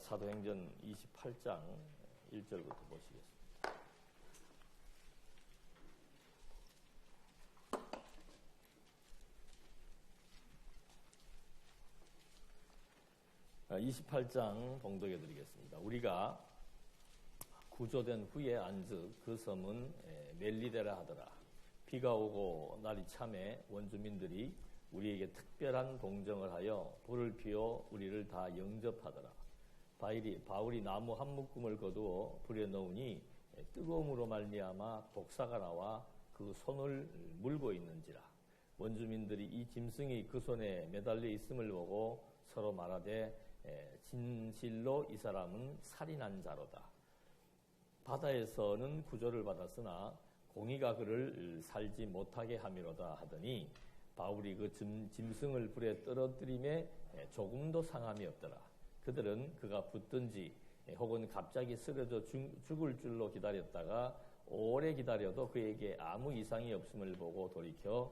사도행전 28장 1절부터 보시겠습니다. 아, 28장 봉독해 드리겠습니다. 우리가 구조된 후에 안즉 그 섬은 멜리데라 하더라. 비가 오고 날이 참에 원주민들이 우리에게 특별한 동정을 하여 불을 피워 우리를 다 영접하더라. 바울이 나무 한 묶음을 거두어 불에 넣으니 뜨거움으로 말미암아 독사가 나와 그 손을 물고 있는지라. 원주민들이 이 짐승이 그 손에 매달려 있음을 보고 서로 말하되 진실로 이 사람은 살인한 자로다. 바다에서는 구조를 받았으나 공의가 그를 살지 못하게 함이로다 하더니 바울이 그 짐승을 불에 떨어뜨림에 조금도 상함이 없더라. 그들은 그가 붙든지 혹은 갑자기 쓰러져 죽을 줄로 기다렸다가 오래 기다려도 그에게 아무 이상이 없음을 보고 돌이켜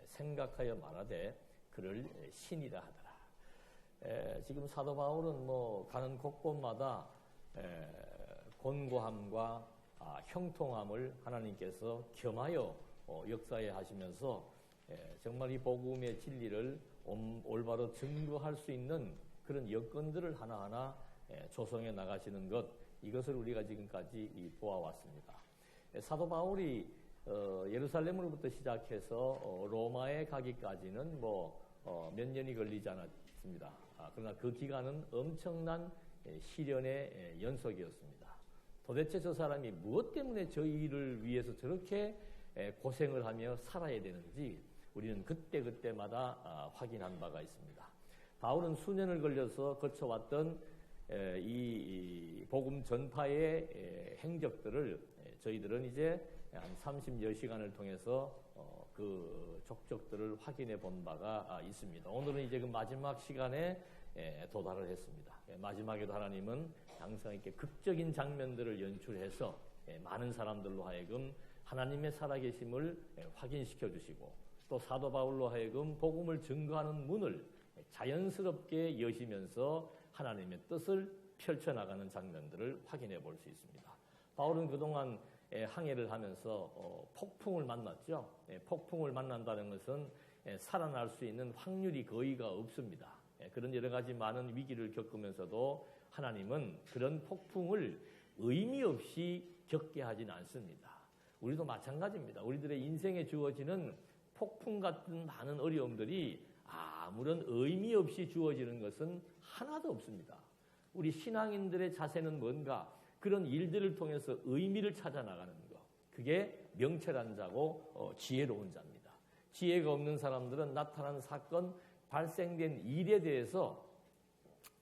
생각하여 말하되 그를 신이라 하더라. 지금 사도 바울은 가는 곳곳마다 곤고함과 형통함을 하나님께서 겸하여 역사해 하시면서 정말 이 복음의 진리를 올바로 증거할 수 있는 그런 여건들을 하나하나 조성해 나가시는 것, 이것을 우리가 지금까지 보아왔습니다. 사도 바울이 예루살렘으로부터 시작해서 로마에 가기까지는 몇 년이 걸리지 않았습니다. 그러나 그 기간은 엄청난 시련의 연속이었습니다. 도대체 저 사람이 무엇 때문에 저희를 위해서 저렇게 고생을 하며 살아야 되는지 우리는 그때마다 확인한 바가 있습니다. 바울은 수년을 걸려서 거쳐왔던 이 복음 전파의 행적들을 저희들은 이제 한 30여 시간을 통해서 그 족적들을 확인해 본 바가 있습니다. 오늘은 이제 그 마지막 시간에 도달을 했습니다. 마지막에도 하나님은 항상 이렇게 극적인 장면들을 연출해서 많은 사람들로 하여금 하나님의 살아계심을 확인시켜 주시고 또 사도 바울로 하여금 복음을 증거하는 문을 자연스럽게 여시면서 하나님의 뜻을 펼쳐나가는 장면들을 확인해 볼 수 있습니다. 바울은 그동안 항해를 하면서 폭풍을 만났죠. 폭풍을 만난다는 것은 살아날 수 있는 확률이 거의가 없습니다. 그런 여러 가지 많은 위기를 겪으면서도 하나님은 그런 폭풍을 의미 없이 겪게 하진 않습니다. 우리도 마찬가지입니다. 우리들의 인생에 주어지는 폭풍 같은 많은 어려움들이 아무런 의미 없이 주어지는 것은 하나도 없습니다. 우리 신앙인들의 자세는 뭔가 그런 일들을 통해서 의미를 찾아 나가는 것. 그게 명철한 자고 지혜로운 자입니다. 지혜가 없는 사람들은 나타난 사건, 발생된 일에 대해서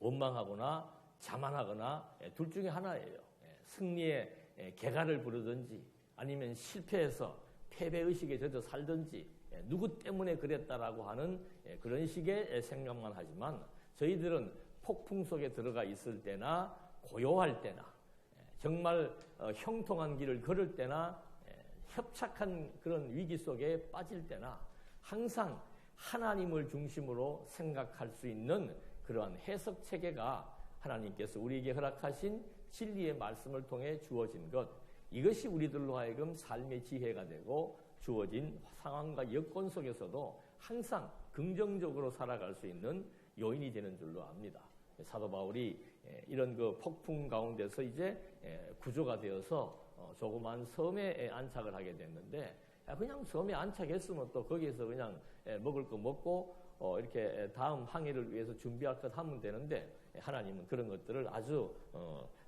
원망하거나 자만하거나 둘 중에 하나예요. 승리의 개가를 부르든지 아니면 실패해서 패배의식에 젖어 살든지 누구 때문에 그랬다라고 하는 그런 식의 생각만 하지만 저희들은 폭풍 속에 들어가 있을 때나 고요할 때나 정말 형통한 길을 걸을 때나 협착한 그런 위기 속에 빠질 때나 항상 하나님을 중심으로 생각할 수 있는 그러한 해석 체계가 하나님께서 우리에게 허락하신 진리의 말씀을 통해 주어진 것, 이것이 우리들로 하여금 삶의 지혜가 되고 주어진 상황과 여건 속에서도 항상 긍정적으로 살아갈 수 있는 요인이 되는 줄로 압니다. 사도 바울이 이런 그 폭풍 가운데서 이제 구조가 되어서 조그만 섬에 안착을 하게 됐는데 그냥 섬에 안착했으면 또 거기에서 그냥 먹을 거 먹고 이렇게 다음 항해를 위해서 준비할 것 하면 되는데 하나님은 그런 것들을 아주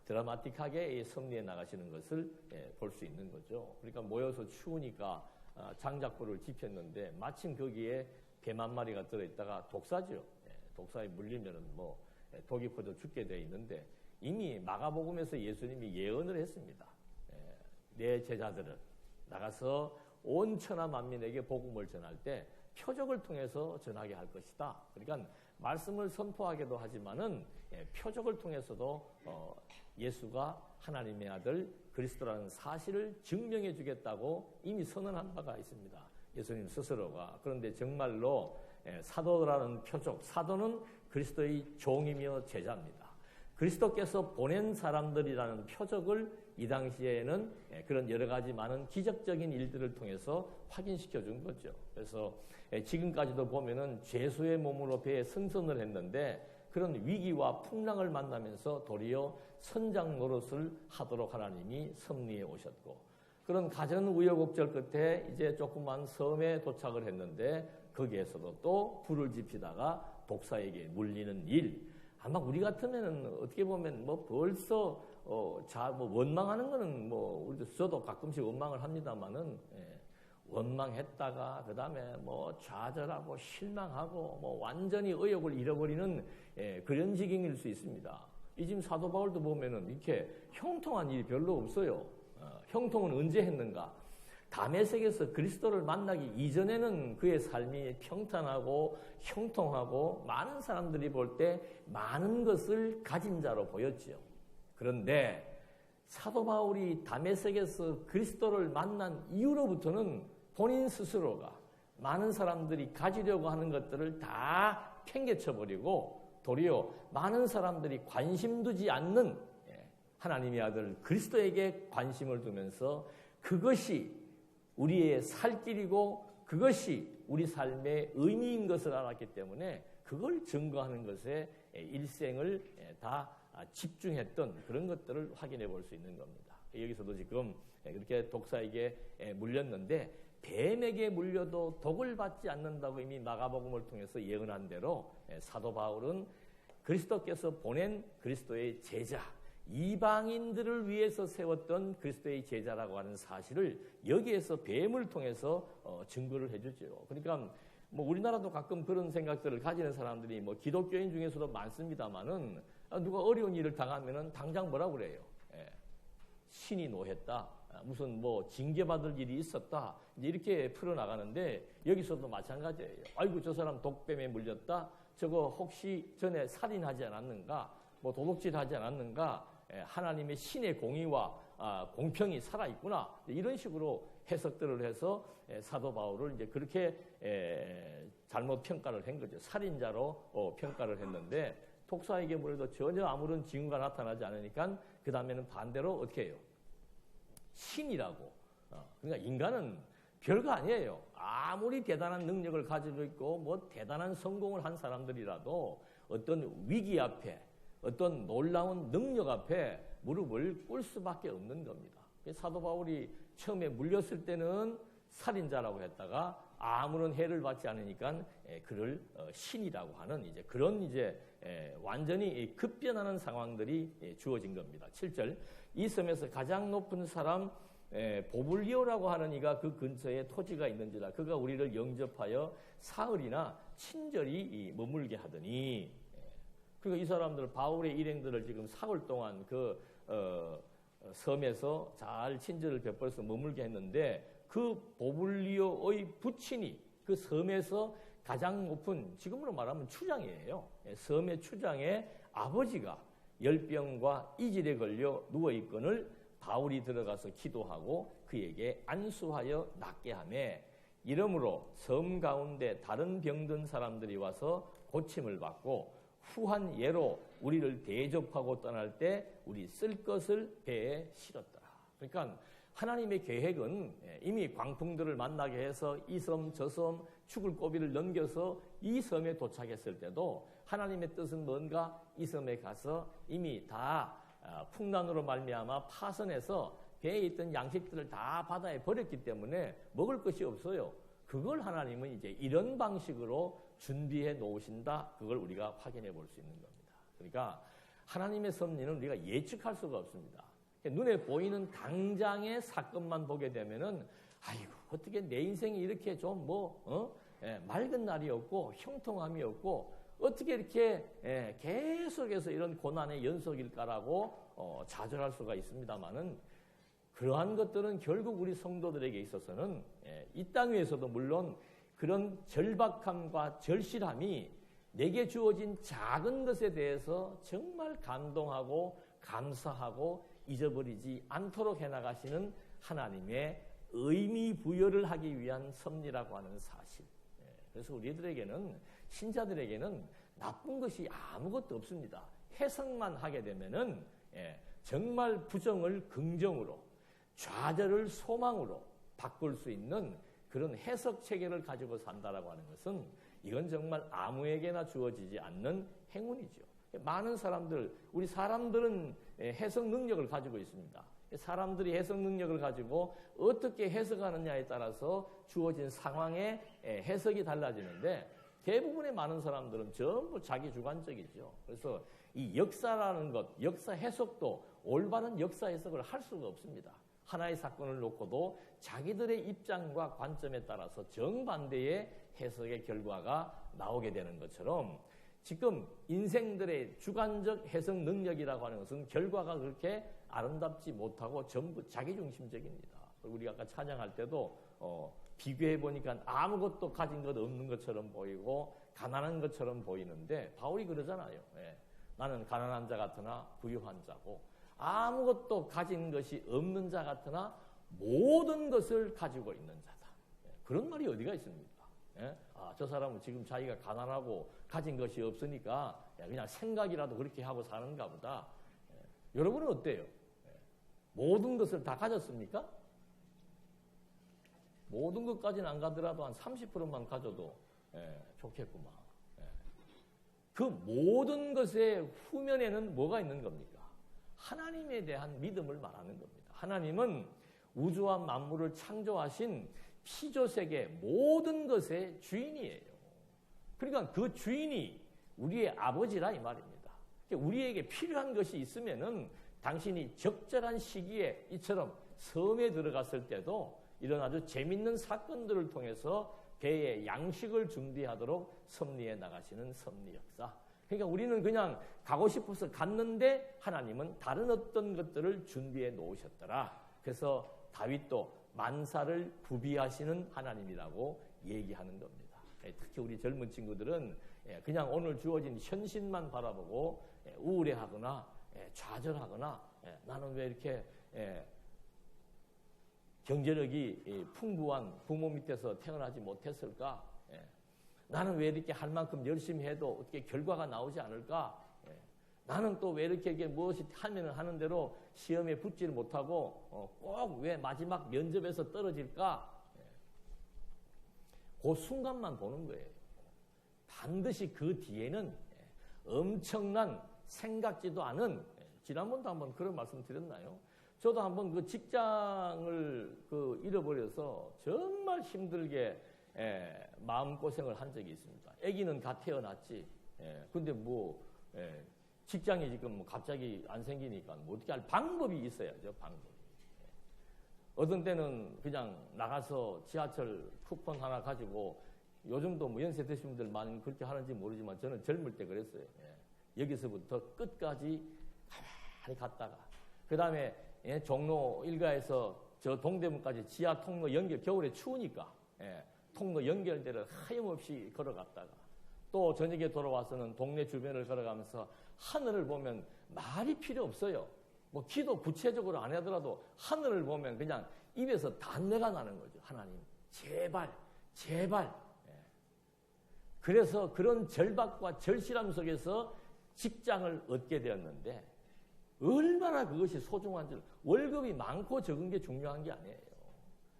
드라마틱하게 섭리해 나가시는 것을 볼 수 있는 거죠. 그러니까 모여서 추우니까 장작불을 지폈는데 마침 거기에 뱀 한 마리가 들어있다가 독사죠. 독사에 물리면은 독이 퍼져 죽게 되어 있는데 이미 마가복음에서 예수님이 예언을 했습니다. 내 제자들은 나가서 온 천하 만민에게 복음을 전할 때 표적을 통해서 전하게 할 것이다. 그러니까 말씀을 선포하기도 하지만은 표적을 통해서도 예수가 하나님의 아들 그리스도라는 사실을 증명해 주겠다고 이미 선언한 바가 있습니다. 예수님 스스로가. 그런데 정말로 사도라는 표적, 사도는 그리스도의 종이며 제자입니다. 그리스도께서 보낸 사람들이라는 표적을 이 당시에는 그런 여러 가지 많은 기적적인 일들을 통해서 확인시켜 준 거죠. 그래서 지금까지도 보면은 죄수의 몸으로 배에 승선을 했는데 그런 위기와 풍랑을 만나면서 도리어 선장 노릇을 하도록 하나님이 섭리해 오셨고, 그런 가전 우여곡절 끝에 이제 조그만 섬에 도착을 했는데 거기에서도 또 불을 지피다가 독사에게 물리는 일. 아마 우리 같으면은 어떻게 보면 뭐 벌써 뭐 원망하는 거는 뭐 우리도 저도 가끔씩 원망을 합니다만은, 원망했다가 그다음에 뭐 좌절하고 실망하고 뭐 완전히 의욕을 잃어버리는 그런 지경일 수 있습니다. 이 지금 사도 바울도 보면은 이렇게 형통한 일이 별로 없어요. 형통은 언제 했는가? 다메섹에서 그리스도를 만나기 이전에는 그의 삶이 평탄하고 형통하고 많은 사람들이 볼 때 많은 것을 가진 자로 보였지요. 그런데 사도 바울이 다메섹에서 그리스도를 만난 이후로부터는 본인 스스로가 많은 사람들이 가지려고 하는 것들을 다 팽개쳐버리고 도리어 많은 사람들이 관심 두지 않는 하나님의 아들 그리스도에게 관심을 두면서 그것이 우리의 살 길이고 그것이 우리 삶의 의미인 것을 알았기 때문에 그걸 증거하는 것에 일생을 다 집중했던 그런 것들을 확인해 볼 수 있는 겁니다. 여기서도 지금 그렇게 독사에게 물렸는데 뱀에게 물려도 독을 받지 않는다고 이미 마가복음을 통해서 예언한 대로 사도 바울은 그리스도께서 보낸 그리스도의 제자, 이방인들을 위해서 세웠던 그리스도의 제자라고 하는 사실을 여기에서 뱀을 통해서 증거를 해주죠. 그러니까 뭐 우리나라도 가끔 그런 생각들을 가지는 사람들이 뭐 기독교인 중에서도 많습니다만은 누가 어려운 일을 당하면은 당장 뭐라고 그래요? 신이 노했다. 무슨 뭐 징계받을 일이 있었다. 이렇게 풀어나가는데 여기서도 마찬가지예요. 아이고 저 사람 독뱀에 물렸다. 저거 혹시 전에 살인하지 않았는가? 뭐 도둑질하지 않았는가? 하나님의 신의 공의와 공평이 살아있구나. 이런 식으로 해석들을 해서 사도 바울을 이제 그렇게 잘못 평가를 한 거죠. 살인자로 평가를 했는데 독사에게 물려도 전혀 아무런 징후가 나타나지 않으니까 그 다음에는 반대로 어떻게 해요? 신이라고. 그러니까 인간은 별거 아니에요. 아무리 대단한 능력을 가지고 있고 뭐 대단한 성공을 한 사람들이라도 어떤 위기 앞에 어떤 놀라운 능력 앞에 무릎을 꿇을 수밖에 없는 겁니다. 사도 바울이 처음에 물렸을 때는 살인자라고 했다가 아무런 해를 받지 않으니까 그를 신이라고 하는 이제 그런 이제 완전히 급변하는 상황들이 주어진 겁니다. 7절 이 섬에서 가장 높은 사람 보블리오라고 하는 이가 그 근처에 토지가 있는지라 그가 우리를 영접하여 사흘이나 친절히 머물게 하더니. 그러니까 이 사람들 바울의 일행들을 지금 사흘 동안 그 섬에서 잘 친절을 베풀어서 머물게 했는데 그 보블리오의 부친이 그 섬에서 가장 높은 지금으로 말하면 추장이에요. 섬의 추장의 아버지가 열병과 이질에 걸려 누워있거늘 바울이 들어가서 기도하고 그에게 안수하여 낫게 하며 이러므로 섬 가운데 다른 병든 사람들이 와서 고침을 받고 후한 예로 우리를 대접하고 떠날 때 우리 쓸 것을 배에 실었더라. 그러니까 하나님의 계획은 이미 광풍들을 만나게 해서 이 섬 저 섬 죽을 고비를 넘겨서 이 섬에 도착했을 때도 하나님의 뜻은 뭔가 이 섬에 가서 이미 다 풍란으로 말미암아 파선해서 배에 있던 양식들을 다 바다에 버렸기 때문에 먹을 것이 없어요. 그걸 하나님은 이제 이런 방식으로 준비해 놓으신다. 그걸 우리가 확인해 볼 수 있는 겁니다. 그러니까 하나님의 섭리는 우리가 예측할 수가 없습니다. 눈에 보이는 당장의 사건만 보게 되면은 아이고 어떻게 내 인생이 이렇게 좀 맑은 날이 없고 형통함이 없고 어떻게 이렇게 계속해서 이런 고난의 연속일까라고 좌절할 수가 있습니다만은 그러한 것들은 결국 우리 성도들에게 있어서는 이 땅 위에서도 물론 그런 절박함과 절실함이 내게 주어진 작은 것에 대해서 정말 감동하고 감사하고 잊어버리지 않도록 해나가시는 하나님의 의미 부여를 하기 위한 섭리라고 하는 사실. 그래서 우리들에게는 신자들에게는 나쁜 것이 아무것도 없습니다. 해석만 하게 되면은 정말 부정을 긍정으로, 좌절을 소망으로 바꿀 수 있는 그런 해석 체계를 가지고 산다라고 하는 것은 이건 정말 아무에게나 주어지지 않는 행운이죠. 많은 사람들, 우리 사람들은 해석 능력을 가지고 있습니다. 사람들이 해석 능력을 가지고 어떻게 해석하느냐에 따라서 주어진 상황의 해석이 달라지는데 대부분의 많은 사람들은 전부 자기 주관적이죠. 그래서 이 역사라는 것, 역사 해석도 올바른 역사 해석을 할 수가 없습니다. 하나의 사건을 놓고도 자기들의 입장과 관점에 따라서 정반대의 해석의 결과가 나오게 되는 것처럼 지금 인생들의 주관적 해석 능력이라고 하는 것은 결과가 그렇게 아름답지 못하고 전부 자기중심적입니다. 우리가 아까 찬양할 때도 비교해 보니까 아무것도 가진 것 없는 것처럼 보이고 가난한 것처럼 보이는데 바울이 그러잖아요. 나는 가난한 자 같으나 부유한 자고 아무것도 가진 것이 없는 자 같으나 모든 것을 가지고 있는 자다. 그런 말이 어디가 있습니까? 저 사람은 지금 자기가 가난하고 가진 것이 없으니까 그냥 생각이라도 그렇게 하고 사는가 보다. 여러분은 어때요? 모든 것을 다 가졌습니까? 모든 것까지는 안 가더라도 한 30%만 가져도 좋겠구만. 그 모든 것의 후면에는 뭐가 있는 겁니까? 하나님에 대한 믿음을 말하는 겁니다. 하나님은 우주와 만물을 창조하신 피조세계 모든 것의 주인이에요. 그러니까 그 주인이 우리의 아버지라 이 말입니다. 우리에게 필요한 것이 있으면은 당신이 적절한 시기에 이처럼 섬에 들어갔을 때도 이런 아주 재밌는 사건들을 통해서 배에 양식을 준비하도록 섭리해 나가시는 섭리 역사. 그러니까 우리는 그냥 가고 싶어서 갔는데 하나님은 다른 어떤 것들을 준비해 놓으셨더라. 그래서 다윗도 만사를 구비하시는 하나님이라고 얘기하는 겁니다. 특히 우리 젊은 친구들은 그냥 오늘 주어진 현실만 바라보고 우울해하거나 좌절하거나 나는 왜 이렇게 경제력이 풍부한 부모 밑에서 태어나지 못했을까? 나는 왜 이렇게 할 만큼 열심히 해도 어떻게 결과가 나오지 않을까? 나는 또 왜 이렇게 무엇이 하면 하는 대로 시험에 붙지를 못하고 꼭 왜 마지막 면접에서 떨어질까? 그 순간만 보는 거예요. 반드시 그 뒤에는 엄청난 생각지도 않은, 지난번도 한번 그런 말씀 드렸나요? 저도 한번 그 직장을 잃어버려서 정말 힘들게 마음고생을 한 적이 있습니다. 아기는 다 태어났지. 근데 직장이 지금 갑자기 안 생기니까 어떻게 할 방법이 있어야죠, 방법이. 어떤 때는 그냥 나가서 지하철 쿠폰 하나 가지고 요즘도 연세 드신 분들 많이 그렇게 하는지 모르지만 저는 젊을 때 그랬어요. 여기서부터 끝까지 가만히 갔다가 그 다음에 종로 일가에서 저 동대문까지 지하 통로 연결, 겨울에 추우니까 통로 연결대를 하염없이 걸어갔다가 또 저녁에 돌아와서는 동네 주변을 걸어가면서 하늘을 보면 말이 필요 없어요. 기도 구체적으로 안 하더라도 하늘을 보면 그냥 입에서 단내가 나는 거죠. 하나님, 제발, 제발. 그래서 그런 절박과 절실함 속에서 직장을 얻게 되었는데 얼마나 그것이 소중한지, 월급이 많고 적은 게 중요한 게 아니에요.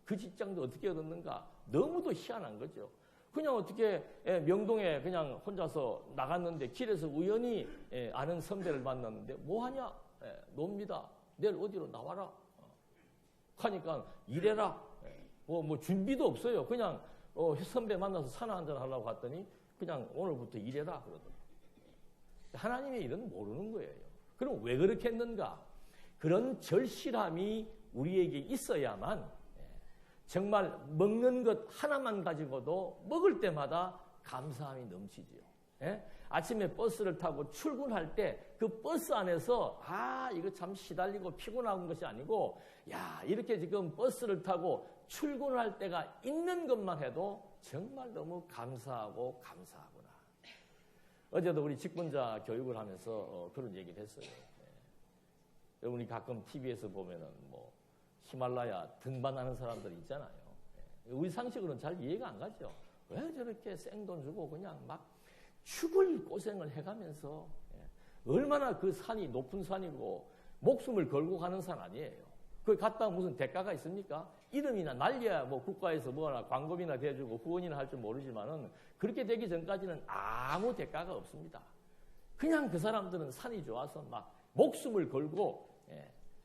그 직장도 어떻게 얻었는가? 너무도 희한한 거죠. 그냥 어떻게 명동에 그냥 혼자서 나갔는데 길에서 우연히 아는 선배를 만났는데 뭐 하냐? 놉니다. 내일 어디로 나와라. 하니까 일해라. 뭐 준비도 없어요. 그냥 선배 만나서 사나 한잔 하려고 갔더니 그냥 오늘부터 일해라 그러더라고요. 하나님의 일은 모르는 거예요. 그럼 왜 그렇게 했는가? 그런 절실함이 우리에게 있어야만 정말 먹는 것 하나만 가지고도 먹을 때마다 감사함이 넘치지요. 아침에 버스를 타고 출근할 때 그 버스 안에서 이거 참 시달리고 피곤한 것이 아니고 이렇게 지금 버스를 타고 출근할 때가 있는 것만 해도 정말 너무 감사하고 감사하구나. 어제도 우리 직분자 교육을 하면서 그런 얘기를 했어요. 여러분이 가끔 TV에서 보면은 히말라야 등반하는 사람들이 있잖아요. 우리 상식으로는 잘 이해가 안 가죠. 왜 저렇게 생돈 주고 그냥 막 죽을 고생을 해가면서 얼마나 그 산이 높은 산이고 목숨을 걸고 가는 산 아니에요. 거기 갔다 무슨 대가가 있습니까? 이름이나 날려야 뭐 국가에서 뭐나 광고비나 대주고 후원이나 할 줄 모르지만은 그렇게 되기 전까지는 아무 대가가 없습니다. 그냥 그 사람들은 산이 좋아서 막 목숨을 걸고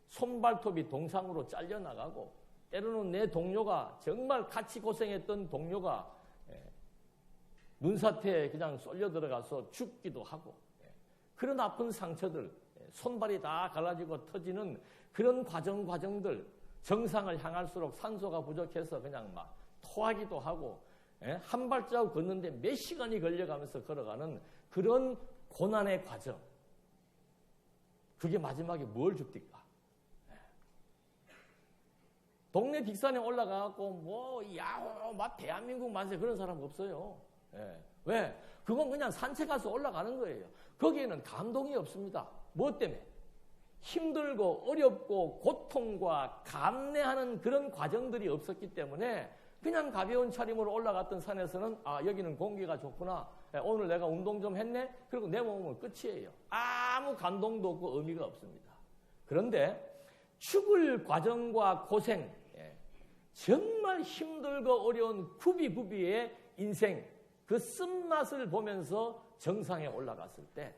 손발톱이 동상으로 잘려나가고 때로는 내 동료가 정말 같이 고생했던 동료가 눈사태에 그냥 쏠려 들어가서 죽기도 하고 그런 아픈 상처들 손발이 다 갈라지고 터지는 그런 과정들 정상을 향할수록 산소가 부족해서 그냥 막 토하기도 하고 한 발자국 걷는데 몇 시간이 걸려가면서 걸어가는 그런 고난의 과정. 그게 마지막에 뭘 줍니까? 동네 빅산에 올라가갖고 뭐 야호 막 대한민국 만세 그런 사람 없어요. 왜? 그건 그냥 산책가서 올라가는 거예요. 거기에는 감동이 없습니다. 뭐 때문에? 힘들고 어렵고 고통과 감내하는 그런 과정들이 없었기 때문에 그냥 가벼운 차림으로 올라갔던 산에서는 아 여기는 공기가 좋구나. 오늘 내가 운동 좀 했네. 그리고 내 몸은 끝이에요. 아무 감동도 없고 의미가 없습니다. 그런데 죽을 과정과 고생, 정말 힘들고 어려운 구비구비의 인생 그 쓴맛을 보면서 정상에 올라갔을 때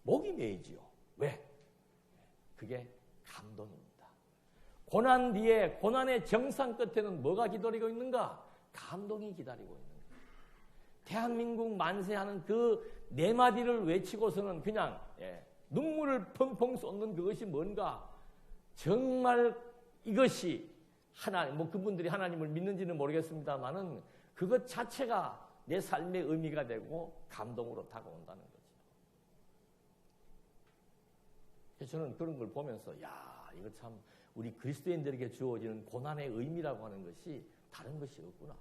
목이 메이지요. 왜? 그게 감동입니다. 고난 뒤에 고난의 정상 끝에는 뭐가 기다리고 있는가? 감동이 기다리고 있는 거예요. 대한민국 만세하는 그 네 마디를 외치고서는 그냥 눈물을 펑펑 쏟는 그것이 뭔가? 정말 이것이 하나님, 뭐 그분들이 하나님을 믿는지는 모르겠습니다만은 그것 자체가 내 삶의 의미가 되고 감동으로 다가온다는 거죠. 그래서 저는 그런 걸 보면서 야 이거 참 우리 그리스도인들에게 주어지는 고난의 의미라고 하는 것이 다른 것이 없구나.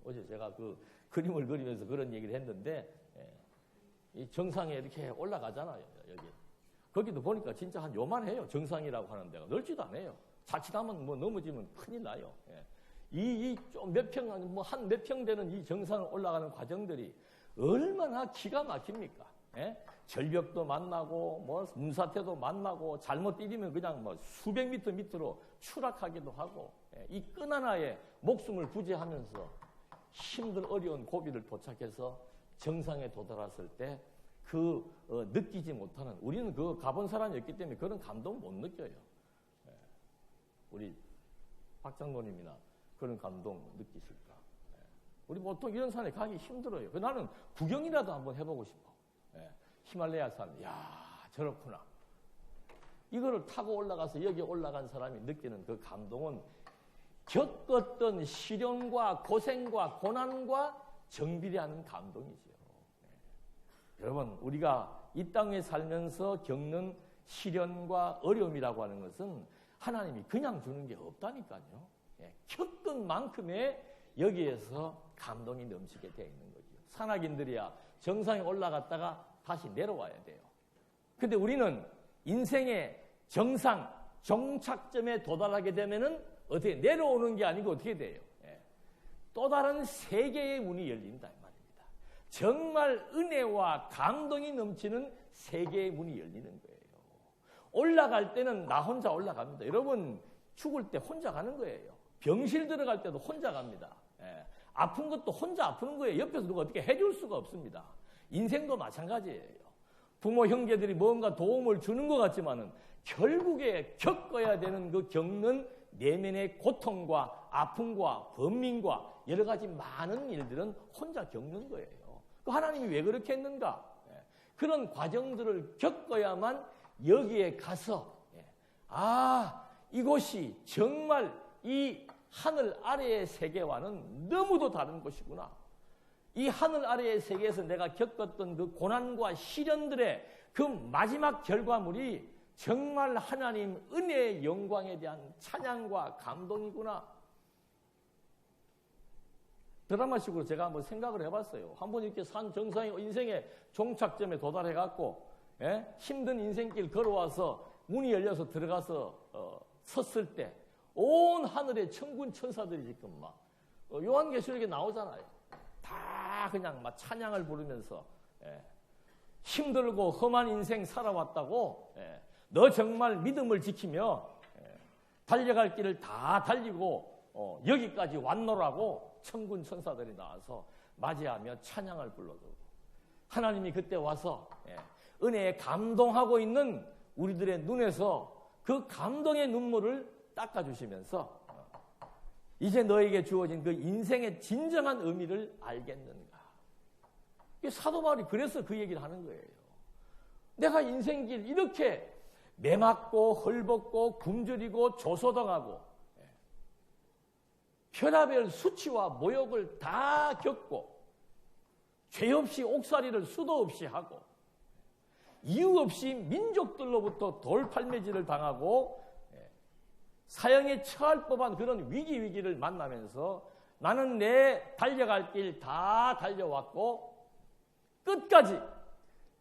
어제 제가 그 그림을 그리면서 그런 얘기를 했는데 이 정상에 이렇게 올라가잖아요. 여기. 거기도 보니까 진짜 한 요만해요. 정상이라고 하는 데가 넓지도 않아요. 자칫하면 뭐 넘어지면 큰일 나요. 이 좀 몇 평, 뭐 한 몇 평 되는 이 정상을 올라가는 과정들이 얼마나 기가 막힙니까? 절벽도 만나고, 뭐 문사태도 만나고, 잘못 뛰면 그냥 뭐 수백 미터 밑으로 추락하기도 하고, 이 끈 하나에 목숨을 부재하면서 힘든 어려운 고비를 도착해서 정상에 도달했을 때 그 느끼지 못하는, 우리는 그 가본 사람이었기 때문에 그런 감동 못 느껴요. 우리 박 장로님이나 그런 감동 느끼실까? 우리 보통 이런 산에 가기 힘들어요. 나는 구경이라도 한번 해보고 싶어. 히말라야 산, 야 저렇구나. 이거를 타고 올라가서 여기 올라간 사람이 느끼는 그 감동은 겪었던 시련과 고생과 고난과 정비례하는 감동이지요. 여러분, 우리가 이 땅에 살면서 겪는 시련과 어려움이라고 하는 것은 하나님이 그냥 주는 게 없다니까요. 겪은 만큼의 여기에서 감동이 넘치게 되어 있는 거죠. 산악인들이야 정상에 올라갔다가 다시 내려와야 돼요. 근데 우리는 인생의 정상, 종착점에 도달하게 되면은 어떻게 내려오는 게 아니고 어떻게 돼요? 또 다른 세계의 문이 열린다 이 말입니다. 정말 은혜와 감동이 넘치는 세계의 문이 열리는 거예요. 올라갈 때는 나 혼자 올라갑니다. 여러분 죽을 때 혼자 가는 거예요. 병실 들어갈 때도 혼자 갑니다. 아픈 것도 혼자 아프는 거예요. 옆에서 누가 어떻게 해줄 수가 없습니다. 인생도 마찬가지예요. 부모 형제들이 뭔가 도움을 주는 것 같지만은 결국에 겪어야 되는 그 겪는 내면의 고통과 아픔과 번민과 여러 가지 많은 일들은 혼자 겪는 거예요. 그 하나님이 왜 그렇게 했는가? 그런 과정들을 겪어야만 여기에 가서 이곳이 정말 이 하늘 아래의 세계와는 너무도 다른 것이구나. 이 하늘 아래의 세계에서 내가 겪었던 그 고난과 시련들의 그 마지막 결과물이 정말 하나님 은혜의 영광에 대한 찬양과 감동이구나. 드라마식으로 제가 한번 생각을 해봤어요. 한번 이렇게 산 정상의 인생의 종착점에 도달해갖고 힘든 인생길 걸어와서 문이 열려서 들어가서 섰을 때 온 하늘의 천군 천사들이 지금 막 요한계시록에 나오잖아요. 다 그냥 막 찬양을 부르면서 힘들고 험한 인생 살아왔다고 너 정말 믿음을 지키며 달려갈 길을 다 달리고 여기까지 왔노라고 천군 천사들이 나와서 맞이하며 찬양을 불러주고 하나님이 그때 와서 은혜에 감동하고 있는 우리들의 눈에서 그 감동의 눈물을 닦아주시면서 이제 너에게 주어진 그 인생의 진정한 의미를 알겠는가. 사도 바울이 그래서 그 얘기를 하는 거예요. 내가 인생길 이렇게 매맞고 헐벗고 굶주리고 조소당하고 별하별 수치와 모욕을 다 겪고 죄 없이 옥살이를 수도 없이 하고 이유 없이 민족들로부터 돌팔매질을 당하고 사형에 처할 법한 그런 위기를 만나면서 나는 내 달려갈 길 다 달려왔고 끝까지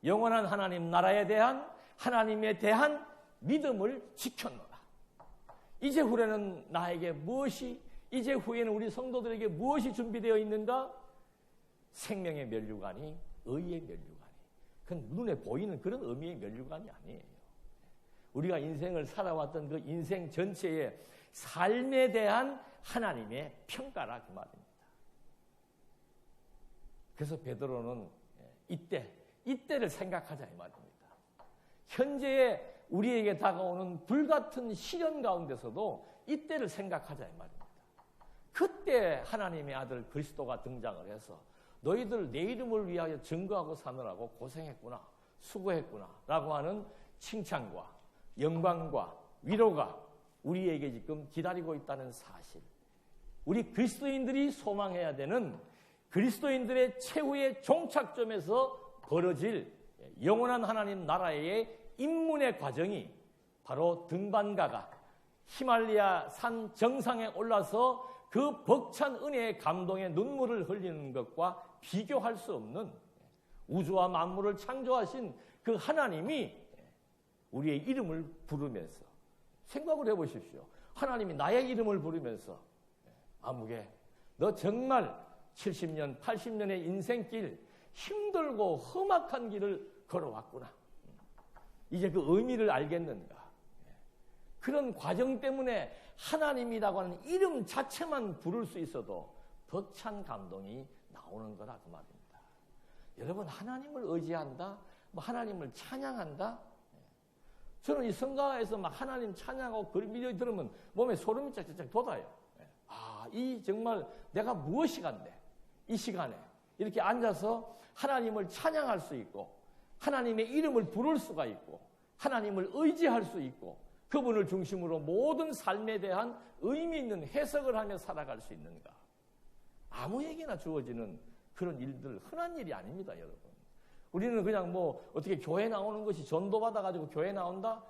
영원한 하나님 나라에 대한 하나님에 대한 믿음을 지켰노라. 이제 후에는 나에게 무엇이, 이제 후에는 우리 성도들에게 무엇이 준비되어 있는가? 생명의 면류관이, 의의 면류관이. 그건 눈에 보이는 그런 의미의 면류관이 아니에요. 우리가 인생을 살아왔던 그 인생 전체의 삶에 대한 하나님의 평가라 그 말입니다. 그래서 베드로는 이때를 생각하자 이 말입니다. 현재의 우리에게 다가오는 불같은 시련 가운데서도 이때를 생각하자 이 말입니다. 그때 하나님의 아들 그리스도가 등장을 해서 너희들 내 이름을 위하여 증거하고 사느라고 고생했구나, 수고했구나 라고 하는 칭찬과 영광과 위로가 우리에게 지금 기다리고 있다는 사실, 우리 그리스도인들이 소망해야 되는 그리스도인들의 최후의 종착점에서 벌어질 영원한 하나님 나라의 입문의 과정이 바로 등반가가 히말라야 산 정상에 올라서 그 벅찬 은혜의 감동의 눈물을 흘리는 것과 비교할 수 없는, 우주와 만물을 창조하신 그 하나님이 우리의 이름을 부르면서, 생각을 해보십시오. 하나님이 나의 이름을 부르면서 아무개 너 정말 70년 80년의 인생길 힘들고 험악한 길을 걸어왔구나. 이제 그 의미를 알겠는가. 그런 과정 때문에 하나님이라고 하는 이름 자체만 부를 수 있어도 벅찬 감동이 나오는 거라 그 말입니다. 여러분, 하나님을 의지한다, 하나님을 찬양한다. 저는 이 성가에서 막 하나님 찬양하고 그 미리 들으면 몸에 소름이 쫙쫙 돋아요. 이 정말 내가 무엇이간데 이 시간에 이렇게 앉아서 하나님을 찬양할 수 있고 하나님의 이름을 부를 수가 있고 하나님을 의지할 수 있고 그분을 중심으로 모든 삶에 대한 의미 있는 해석을 하며 살아갈 수 있는가. 아무에게나 주어지는 그런 일들, 흔한 일이 아닙니다, 여러분. 우리는 그냥 뭐 어떻게 교회 나오는 것이 전도받아가지고 교회 나온다?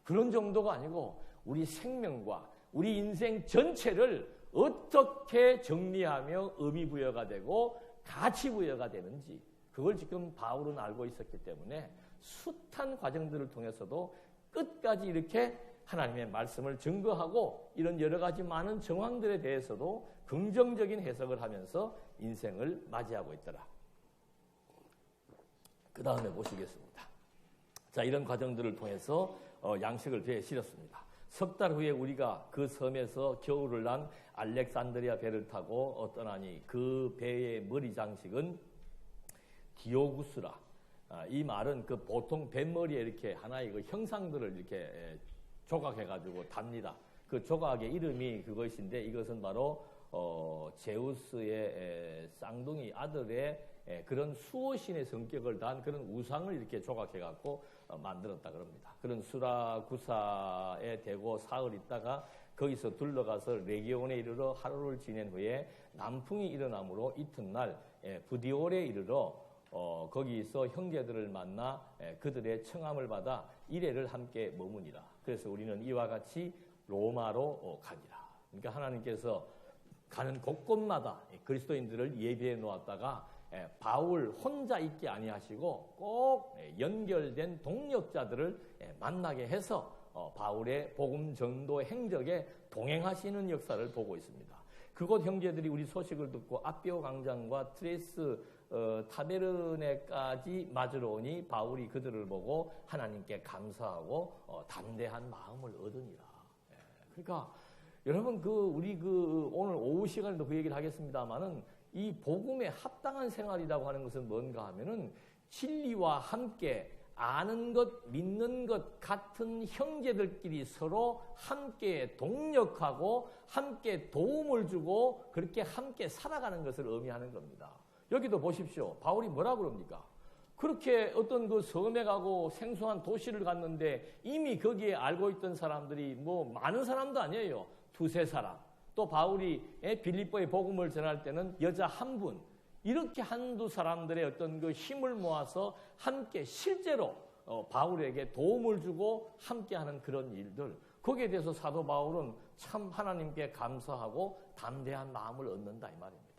그런 정도가 아니고 우리 생명과 우리 인생 전체를 어떻게 정리하며 의미 부여가 되고 가치 부여가 되는지, 그걸 지금 바울은 알고 있었기 때문에 숱한 과정들을 통해서도 끝까지 이렇게 하나님의 말씀을 증거하고 이런 여러 가지 많은 정황들에 대해서도 긍정적인 해석을 하면서 인생을 맞이하고 있더라. 그 다음에 보시겠습니다. 자, 이런 과정들을 통해서 양식을 배에 실었습니다. 석 달 후에 우리가 그 섬에서 겨울을 난 알렉산드리아 배를 타고 떠나니 그 배의 머리 장식은 디오구스라. 이 말은 그 보통 뱃머리에 이렇게 하나의 그 형상들을 이렇게 조각해가지고 답니다. 그 조각의 이름이 그것인데 이것은 바로 제우스의 쌍둥이 아들의 그런 수호신의 성격을 단 그런 우상을 이렇게 조각해갖고 만들었다 그럽니다. 그런 수라구사에 대고 사흘 있다가 거기서 둘러가서 레기온에 이르러 하루를 지낸 후에 남풍이 일어나므로 이튿날 부디올에 이르러 거기서 형제들을 만나 그들의 청함을 받아 이래를 함께 머무니라. 그래서 우리는 이와 같이 로마로 가니라. 그러니까 하나님께서 가는 곳곳마다 그리스도인들을 예비해 놓았다가 바울 혼자 있게 아니하시고 꼭 연결된 동역자들을 만나게 해서 바울의 복음 전도 행적에 동행하시는 역사를 보고 있습니다. 그곳 형제들이 우리 소식을 듣고 아비오 광장과 트레스 타베르네까지 맞으러 오니 바울이 그들을 보고 하나님께 감사하고 담대한 마음을 얻으니라. 그러니까 여러분 우리 오늘 오후 시간에도 그 얘기를 하겠습니다만은 이 복음에 합당한 생활이라고 하는 것은 뭔가 하면은 진리와 함께 아는 것, 믿는 것 같은 형제들끼리 서로 함께 동력하고 함께 도움을 주고 그렇게 함께 살아가는 것을 의미하는 겁니다. 여기도 보십시오. 바울이 뭐라 그럽니까? 그렇게 어떤 그 섬에 가고 생소한 도시를 갔는데 이미 거기에 알고 있던 사람들이 뭐 많은 사람도 아니에요. 두세 사람. 또 바울이 빌립보에 복음을 전할 때는 여자 한 분. 이렇게 한두 사람들의 어떤 그 힘을 모아서 함께 실제로 바울에게 도움을 주고 함께하는 그런 일들. 거기에 대해서 사도 바울은 참 하나님께 감사하고 담대한 마음을 얻는다 이 말입니다.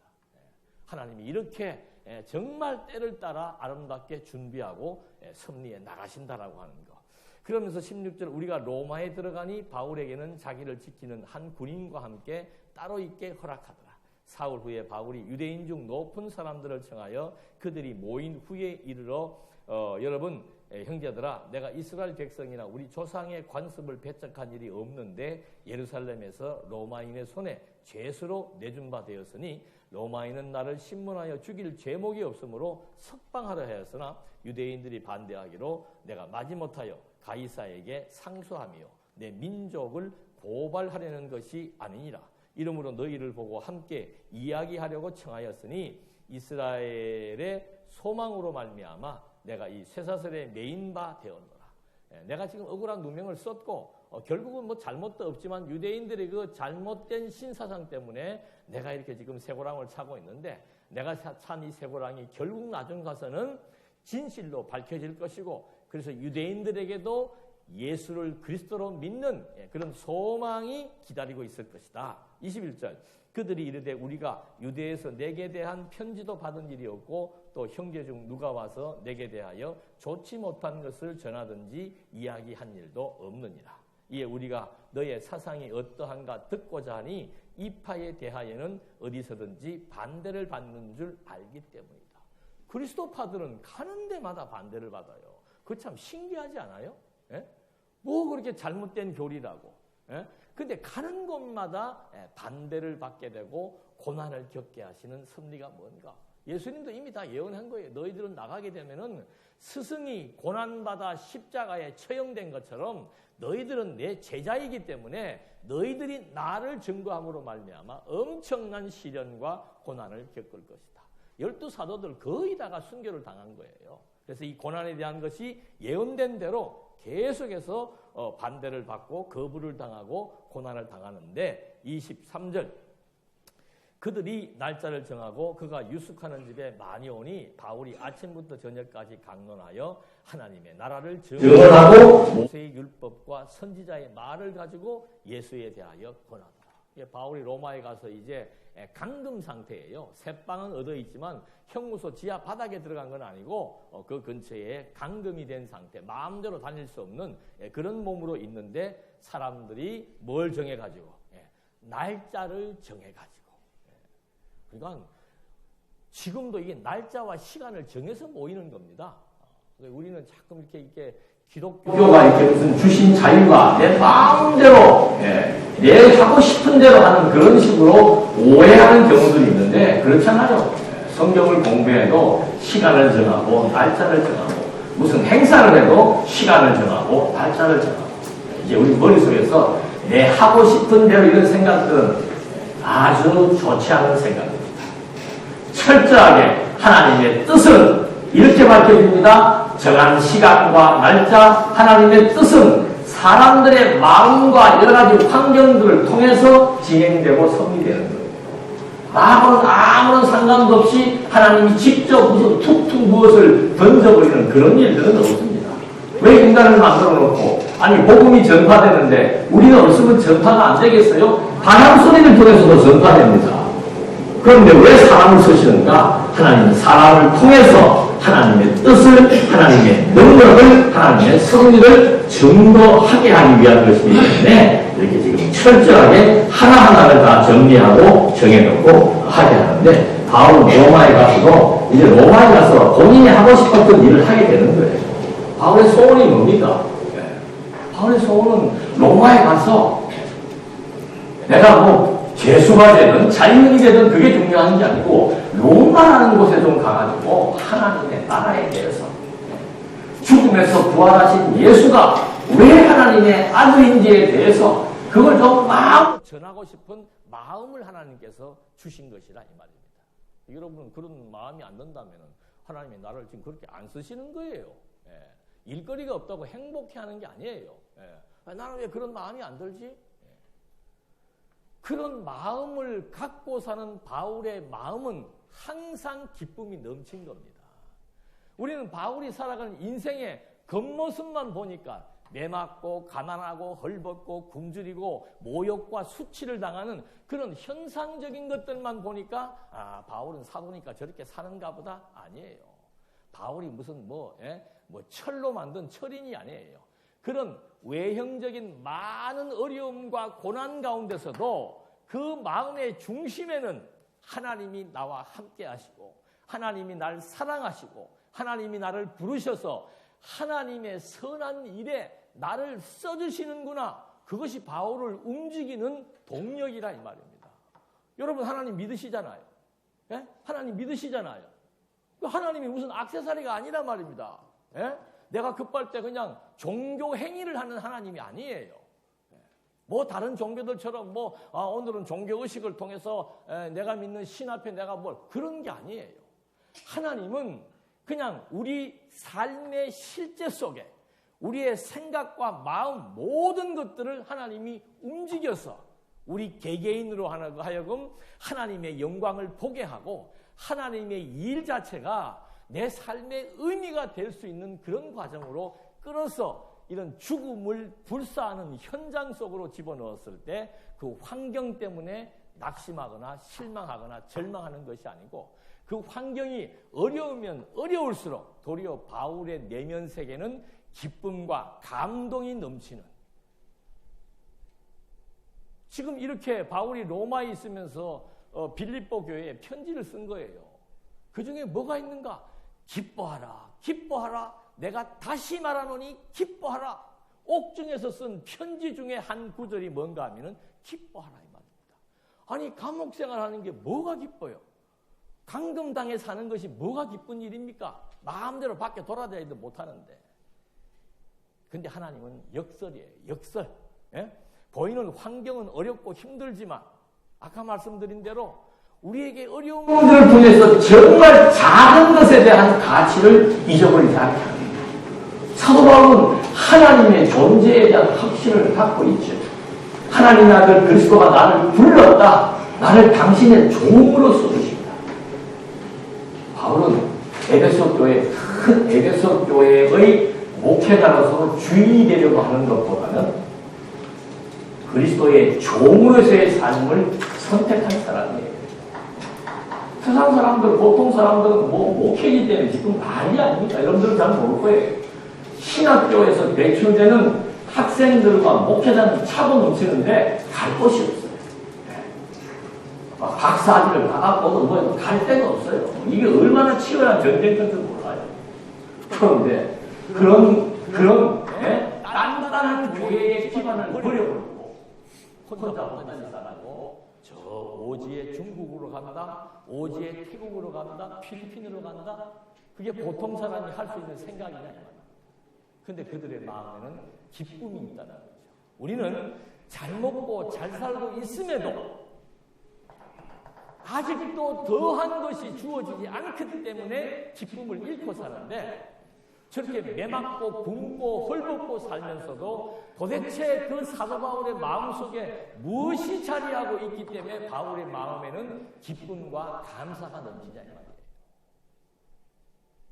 하나님이 이렇게 정말 때를 따라 아름답게 준비하고 섭리에 나가신다라고 하는 거. 그러면서 16절 우리가 로마에 들어가니 바울에게는 자기를 지키는 한 군인과 함께 따로 있게 허락하더라. 사흘 후에 바울이 유대인 중 높은 사람들을 청하여 그들이 모인 후에 이르러 여러분 형제들아 내가 이스라엘 백성이나 우리 조상의 관습을 배척한 일이 없는데 예루살렘에서 로마인의 손에 죄수로 내준 바 되었으니 로마인은 나를 신문하여 죽일 죄목이 없으므로 석방하려 하였으나 유대인들이 반대하기로 내가 마지못하여 가이사에게 상소하며 내 민족을 고발하려는 것이 아니니라. 이러므로 너희를 보고 함께 이야기하려고 청하였으니 이스라엘의 소망으로 말미암아 내가 이 쇠사슬에 매인 바 되었노라. 내가 지금 억울한 누명을 썼고 결국은 뭐 잘못도 없지만 유대인들의 그 잘못된 신사상 때문에 내가 이렇게 지금 쇠고랑을 차고 있는데 내가 찬 이 쇠고랑이 결국 나중 가서는 진실로 밝혀질 것이고 그래서 유대인들에게도 예수를 그리스도로 믿는 그런 소망이 기다리고 있을 것이다. 21절 그들이 이르되 우리가 유대에서 내게 대한 편지도 받은 일이 없고 또 형제 중 누가 와서 내게 대하여 좋지 못한 것을 전하든지 이야기한 일도 없느니라. 이에 우리가 너의 사상이 어떠한가 듣고자 하니 이 파에 대하여는 어디서든지 반대를 받는 줄 알기 때문이다. 그리스도파들은 가는 데마다 반대를 받아요. 그거 참 신기하지 않아요? 예? 뭐 그렇게 잘못된 교리라고. 예? 근데 가는 곳마다 반대를 받게 되고 고난을 겪게 하시는 섭리가 뭔가? 예수님도 이미 다 예언한 거예요. 너희들은 나가게 되면은 스승이 고난받아 십자가에 처형된 것처럼 너희들은 내 제자이기 때문에 너희들이 나를 증거함으로 말미암아 엄청난 시련과 고난을 겪을 것이다. 12사도들 거의 다가 순교를 당한 거예요. 그래서 이 고난에 대한 것이 예언된 대로 계속해서 반대를 받고 거부를 당하고 고난을 당하는데 23절 그들이 날짜를 정하고 그가 유숙하는 집에 많이 오니 바울이 아침부터 저녁까지 강론하여 하나님의 나라를 증언하고 모세의 율법과 선지자의 말을 가지고 예수에 대하여 권하더라. 바울이 로마에 가서 이제 감금 상태예요. 새빵은 얻어 있지만 형무소 지하 바닥에 들어간 건 아니고 그 근처에 감금이 된 상태, 마음대로 다닐 수 없는 그런 몸으로 있는데 사람들이 뭘 정해가지고 날짜를 정해가지고 그러니까 지금도 이게 날짜와 시간을 정해서 모이는 겁니다. 우리는 자꾸 이렇게 기독교가 이렇게 무슨 주신 자유가 내 마음대로 내 하고 싶은 대로 하는 그런 식으로 오해하는 경우들이 있는데 그렇잖아요. 성경을 공부해도 시간을 정하고 날짜를 정하고 무슨 행사를 해도 시간을 정하고 날짜를 정하고 이제 우리 머릿속에서 내 하고 싶은 대로 이런 생각들은 아주 좋지 않은 생각입니다. 철저하게 하나님의 뜻은 이렇게 밝혀집니다. 정한 시간과 날짜, 하나님의 뜻은 사람들의 마음과 여러 가지 환경들을 통해서 진행되고 섭리되는 거예요. 마음은 아무런 상관도 없이 하나님이 직접 무슨 툭툭 무엇을 던져버리는 그런 일들은 없습니다. 왜 인간을 만들어 놓고 아니 복음이 전파되는데 우리는 없으면 전파가 안 되겠어요? 반향 소리를 통해서도 전파됩니다. 그런데 왜 사람을 쓰시는가? 하나님은 사람을 통해서 하나님의 뜻을, 하나님의 능력을, 하나님의 섭리를 증거하게 하기 위한 것이기 때문에 이렇게 지금 철저하게 하나하나를 다 정리하고 정해놓고 하게 하는데 바울 로마에 가서도 이제 로마에 가서 본인이 하고 싶었던 일을 하게 되는 거예요. 바울의 소원이 뭡니까? 바울의 소원은 로마에 가서 내가 뭐 죄수가 되든 자유인이 되든 그게 중요한 게 아니고 로마라는 곳에 좀 가가지고 하나님의 나라에 대해서 죽음에서 부활하신 예수가 왜 하나님의 아들인지에 대해서 그걸 좀 마음 전하고 싶은 마음을 하나님께서 주신 것이라 이 말입니다. 여러분은 그런 마음이 안 든다면 하나님이 나를 지금 그렇게 안 쓰시는 거예요. 예. 일거리가 없다고 행복해하는 게 아니에요. 예. 나는 왜 그런 마음이 안 들지? 예. 그런 마음을 갖고 사는 바울의 마음은 항상 기쁨이 넘친 겁니다. 우리는 바울이 살아가는 인생의 겉모습만 보니까 매맞고 가난하고 헐벗고 굶주리고 모욕과 수치를 당하는 그런 현상적인 것들만 보니까 바울은 사도니까 저렇게 사는가 보다. 아니에요. 바울이 무슨 뭐 철로 만든 철인이 아니에요. 그런 외형적인 많은 어려움과 고난 가운데서도 그 마음의 중심에는 하나님이 나와 함께 하시고 하나님이 날 사랑하시고 하나님이 나를 부르셔서 하나님의 선한 일에 나를 써주시는구나. 그것이 바울을 움직이는 동력이라 이 말입니다. 여러분 하나님 믿으시잖아요. 예? 하나님 믿으시잖아요. 하나님이 무슨 액세서리가 아니란 말입니다. 예? 내가 급할 때 그냥 종교 행위를 하는 하나님이 아니에요. 뭐 다른 종교들처럼 오늘은 종교 의식을 통해서 내가 믿는 신 앞에 내가 그런 게 아니에요. 하나님은 그냥 우리 삶의 실제 속에 우리의 생각과 마음 모든 것들을 하나님이 움직여서 우리 개개인으로 하여금 하나님의 영광을 보게 하고 하나님의 일 자체가 내 삶의 의미가 될 수 있는 그런 과정으로 끌어서 이런 죽음을 불사하는 현장 속으로 집어넣었을 때 그 환경 때문에 낙심하거나 실망하거나 절망하는 것이 아니고 그 환경이 어려우면 어려울수록 도리어 바울의 내면 세계는 기쁨과 감동이 넘치는, 지금 이렇게 바울이 로마에 있으면서 빌립보 교회에 편지를 쓴 거예요. 그 중에 뭐가 있는가? 기뻐하라, 기뻐하라. 내가 다시 말하노니 기뻐하라. 옥중에서 쓴 편지 중에 한 구절이 뭔가 하면은 기뻐하라 이 말입니다. 아니 감옥 생활하는 게 뭐가 기뻐요? 감금당해 사는 것이 뭐가 기쁜 일입니까? 마음대로 밖에 돌아다니도 못하는데. 근데 하나님은 역설이에요. 역설. 예? 보이는 환경은 어렵고 힘들지만 아까 말씀드린 대로 우리에게 어려움을 통해서 정말 작은 것에 대한 가치를 잊어버리지 않게 합니다. 사도 바울은 하나님의 존재에 대한 확신을 갖고 있죠. 하나님의 아들 그리스도가 나를 불렀다. 나를 당신의 종으로 써주십니다. 바울은 에베소 교회, 큰 에베소 교회의 목회자로서 주인이 되려고 하는 것보다는 그리스도의 종으로서의 삶을 선택한 사람이에요. 세상 사람들, 보통 사람들은 목회지 때문에 지금 난리 아닙니까? 여러분들은 잘 모를 거예요. 신학교에서 배출되는 학생들과 목회자는 차고 넘치는데 갈 곳이 없어요. 박사학위를 받았고도 갈 데가 없어요. 이게 얼마나 치열한 전쟁인지 몰라요. 그런데 그런 단단한 교회의 기반을 버려버리고 혼자 살아가고 저 오지에 중국으로 간다, 오지에 태국으로 간다, 필리핀으로 간다. 그게 보통 사람이 할 수 있는 생각이 아니에요. 근데 그들의 마음에는 기쁨이 있다는 거죠. 우리는 잘 먹고 잘 살고 있음에도 아직도 더한 것이 주어지지 않기 때문에 기쁨을 잃고 사는데, 저렇게 매맞고 굶고 헐벗고 살면서도 도대체 그 사도 바울의 마음속에 무엇이 자리하고 있기 때문에 바울의 마음에는 기쁨과 감사가 넘치냐 이 말이에요.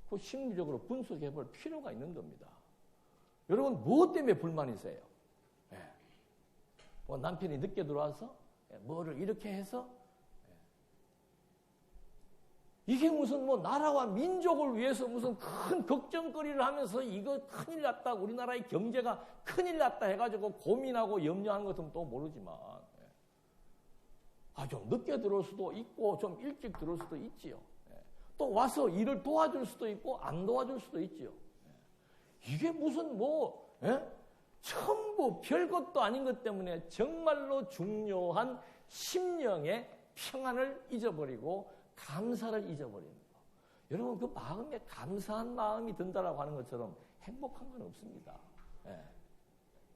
그 심리적으로 분석해 볼 필요가 있는 겁니다. 여러분 무엇 때문에 불만이세요? 남편이 늦게 들어와서? 뭐를 이렇게 해서? 이게 무슨 나라와 민족을 위해서 무슨 큰 걱정거리를 하면서 이거 큰일 났다, 우리나라의 경제가 큰일 났다 해가지고 고민하고 염려하는 것은 또 모르지만, 좀 늦게 들어올 수도 있고 좀 일찍 들어올 수도 있지요. 또 와서 일을 도와줄 수도 있고 안 도와줄 수도 있죠. 이게 무슨 전부 별것도 아닌 것 때문에 정말로 중요한 심령의 평안을 잊어버리고 감사를 잊어버리는 거. 여러분 그 마음에 감사한 마음이 든다라고 하는 것처럼 행복한 건 없습니다.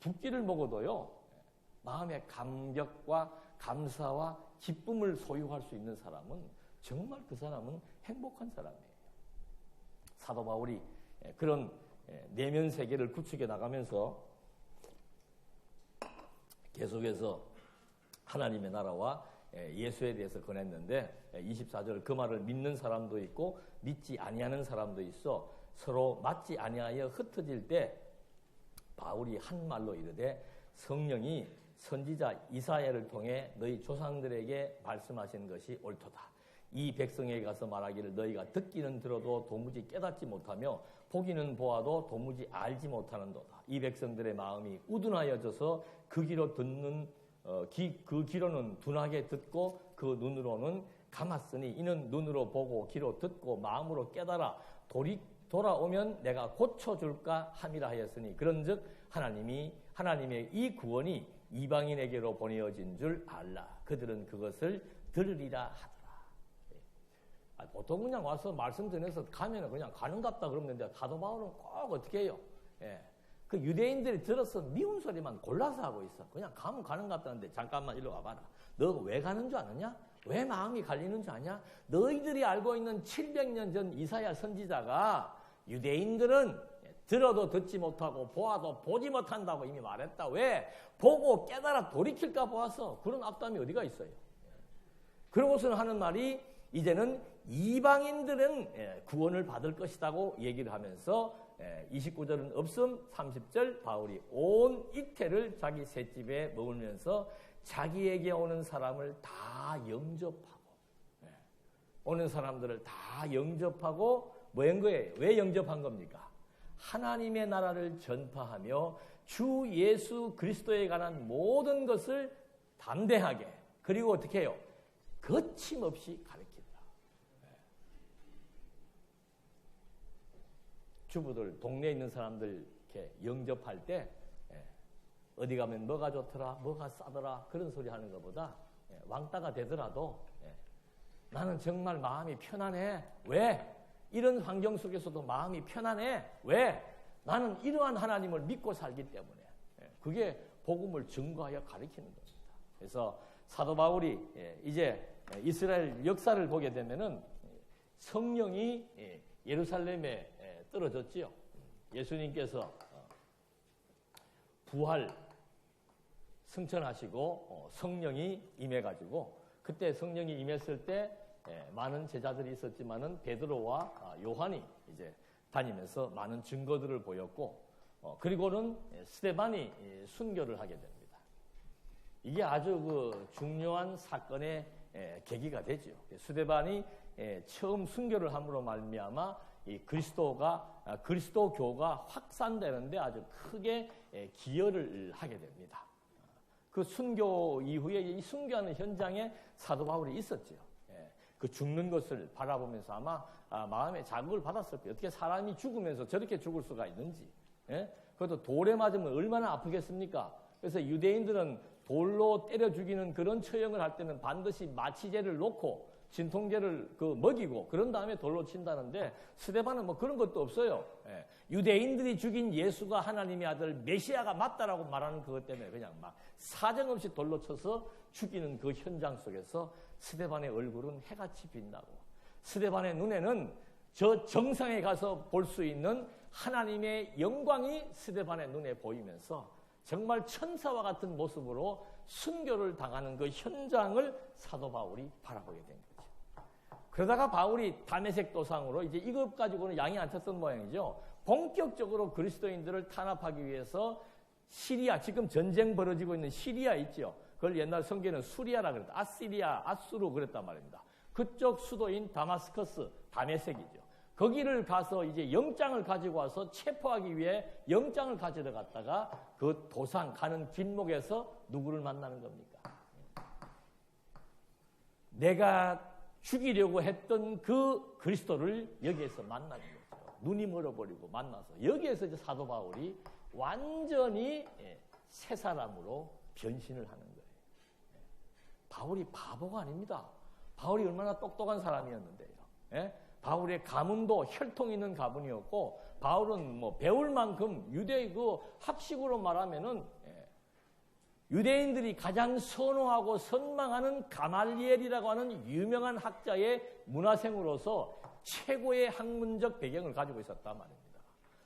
붓기를 먹어도요. 마음의 감격과 감사와 기쁨을 소유할 수 있는 사람은 정말 그 사람은 행복한 사람이에요. 사도 바울이 그런 내면 세계를 구축해 나가면서 계속해서 하나님의 나라와 예수에 대해서 권했는데 24절 그 말을 믿는 사람도 있고 믿지 아니하는 사람도 있어 서로 맞지 아니하여 흩어질 때 바울이 한 말로 이르되 성령이 선지자 이사야를 통해 너희 조상들에게 말씀하신 것이 옳도다. 이 백성에게 가서 말하기를 너희가 듣기는 들어도 도무지 깨닫지 못하며 보기는 보아도 도무지 알지 못하는도다. 이 백성들의 마음이 우둔하여져서 그 귀로 듣는 그 귀로는 둔하게 듣고 그 눈으로는 감았으니 이는 눈으로 보고 귀로 듣고 마음으로 깨달아 돌아오면 내가 고쳐줄까 함이라 하였으니 그런즉 하나님의 이 구원이 이방인에게로 보내어진 줄 알라. 그들은 그것을 들으리라 하더라. 보통 그냥 와서 말씀 전해서 가면 그냥 가는갑다 그러면 되는데 사도 바울은 꼭 어떻게 해요? 그 유대인들이 들어서 미운 소리만 골라서 하고 있어. 그냥 가면 가는갑다는데 잠깐만 일로 와봐라. 너 왜 가는 줄 아느냐? 왜 마음이 갈리는 줄 아냐? 너희들이 알고 있는 700년 전 이사야 선지자가 유대인들은 들어도 듣지 못하고 보아도 보지 못한다고 이미 말했다. 왜? 보고 깨달아 돌이킬까 보아서. 그런 악담이 어디가 있어요? 그러고서는 하는 말이 이제는 이방인들은 구원을 받을 것이라고 얘기를 하면서 29절은 없음 30절 바울이 온 이태를 자기 셋집에 머물면서 자기에게 오는 사람을 다 영접하고 오는 사람들을 다 영접하고 뭐 한 거예요? 왜 영접한 겁니까? 하나님의 나라를 전파하며 주 예수 그리스도에 관한 모든 것을 담대하게 그리고 어떻게 해요? 거침없이 가르친다. 주부들 동네에 있는 사람들 이렇게 영접할 때 어디 가면 뭐가 좋더라, 뭐가 싸더라 그런 소리 하는 것보다 왕따가 되더라도 나는 정말 마음이 편안해. 왜? 이런 환경 속에서도 마음이 편안해. 왜? 나는 이러한 하나님을 믿고 살기 때문에. 그게 복음을 증거하여 가르치는 겁니다. 그래서 사도 바울이 이제 이스라엘 역사를 보게 되면은 성령이 예루살렘에 떨어졌지요. 예수님께서 부활 승천하시고 성령이 임해가지고 그때 성령이 임했을 때 많은 제자들이 있었지만은 베드로와 요한이 이제 다니면서 많은 증거들을 보였고 그리고는 스데반이 순교를 하게 됩니다. 이게 아주 그 중요한 사건의 계기가 되죠. 스데반이 처음 순교를 함으로 말미암아 이 그리스도교가 확산되는데 아주 크게 기여를 하게 됩니다. 그 순교 이후에 이 순교하는 현장에 사도 바울이 있었죠. 그 죽는 것을 바라보면서 아마 마음에 자극을 받았을 거예요. 어떻게 사람이 죽으면서 저렇게 죽을 수가 있는지. 그것도 돌에 맞으면 얼마나 아프겠습니까? 그래서 유대인들은 돌로 때려 죽이는 그런 처형을 할 때는 반드시 마취제를 놓고 진통제를 먹이고 그런 다음에 돌로 친다는데 스데반은 뭐 그런 것도 없어요. 유대인들이 죽인 예수가 하나님의 아들 메시아가 맞다라고 말하는 그것 때문에 그냥 막 사정없이 돌로 쳐서 죽이는 그 현장 속에서 스데반의 얼굴은 해같이 빛나고 스데반의 눈에는 저 정상에 가서 볼 수 있는 하나님의 영광이 스데반의 눈에 보이면서 정말 천사와 같은 모습으로 순교를 당하는 그 현장을 사도 바울이 바라보게 된 거죠. 그러다가 바울이 다메섹 도상으로 이제 이것 가지고는 양이 안 쳤던 모양이죠. 본격적으로 그리스도인들을 탄압하기 위해서 시리아, 지금 전쟁 벌어지고 있는 시리아 있죠. 그걸 옛날 성경에는 수리아라 그랬다. 아시리아, 아수르 그랬단 말입니다. 그쪽 수도인 다마스커스, 다메섹이죠. 거기를 가서 이제 영장을 가지고 와서 체포하기 위해 영장을 가지러 갔다가 그 도상 가는 길목에서 누구를 만나는 겁니까? 내가 죽이려고 했던 그 그리스도를 여기에서 만나는 거죠. 눈이 멀어버리고 만나서 여기에서 이제 사도 바울이 완전히 새 사람으로 변신을 하는 거예요. 바울이 바보가 아닙니다. 바울이 얼마나 똑똑한 사람이었는데요. 바울의 가문도 혈통 있는 가문이었고, 바울은 뭐 배울 만큼 유대의 그 학식으로 말하면은 유대인들이 가장 선호하고 선망하는 가말리엘이라고 하는 유명한 학자의 문화생으로서 최고의 학문적 배경을 가지고 있었단 말입니다.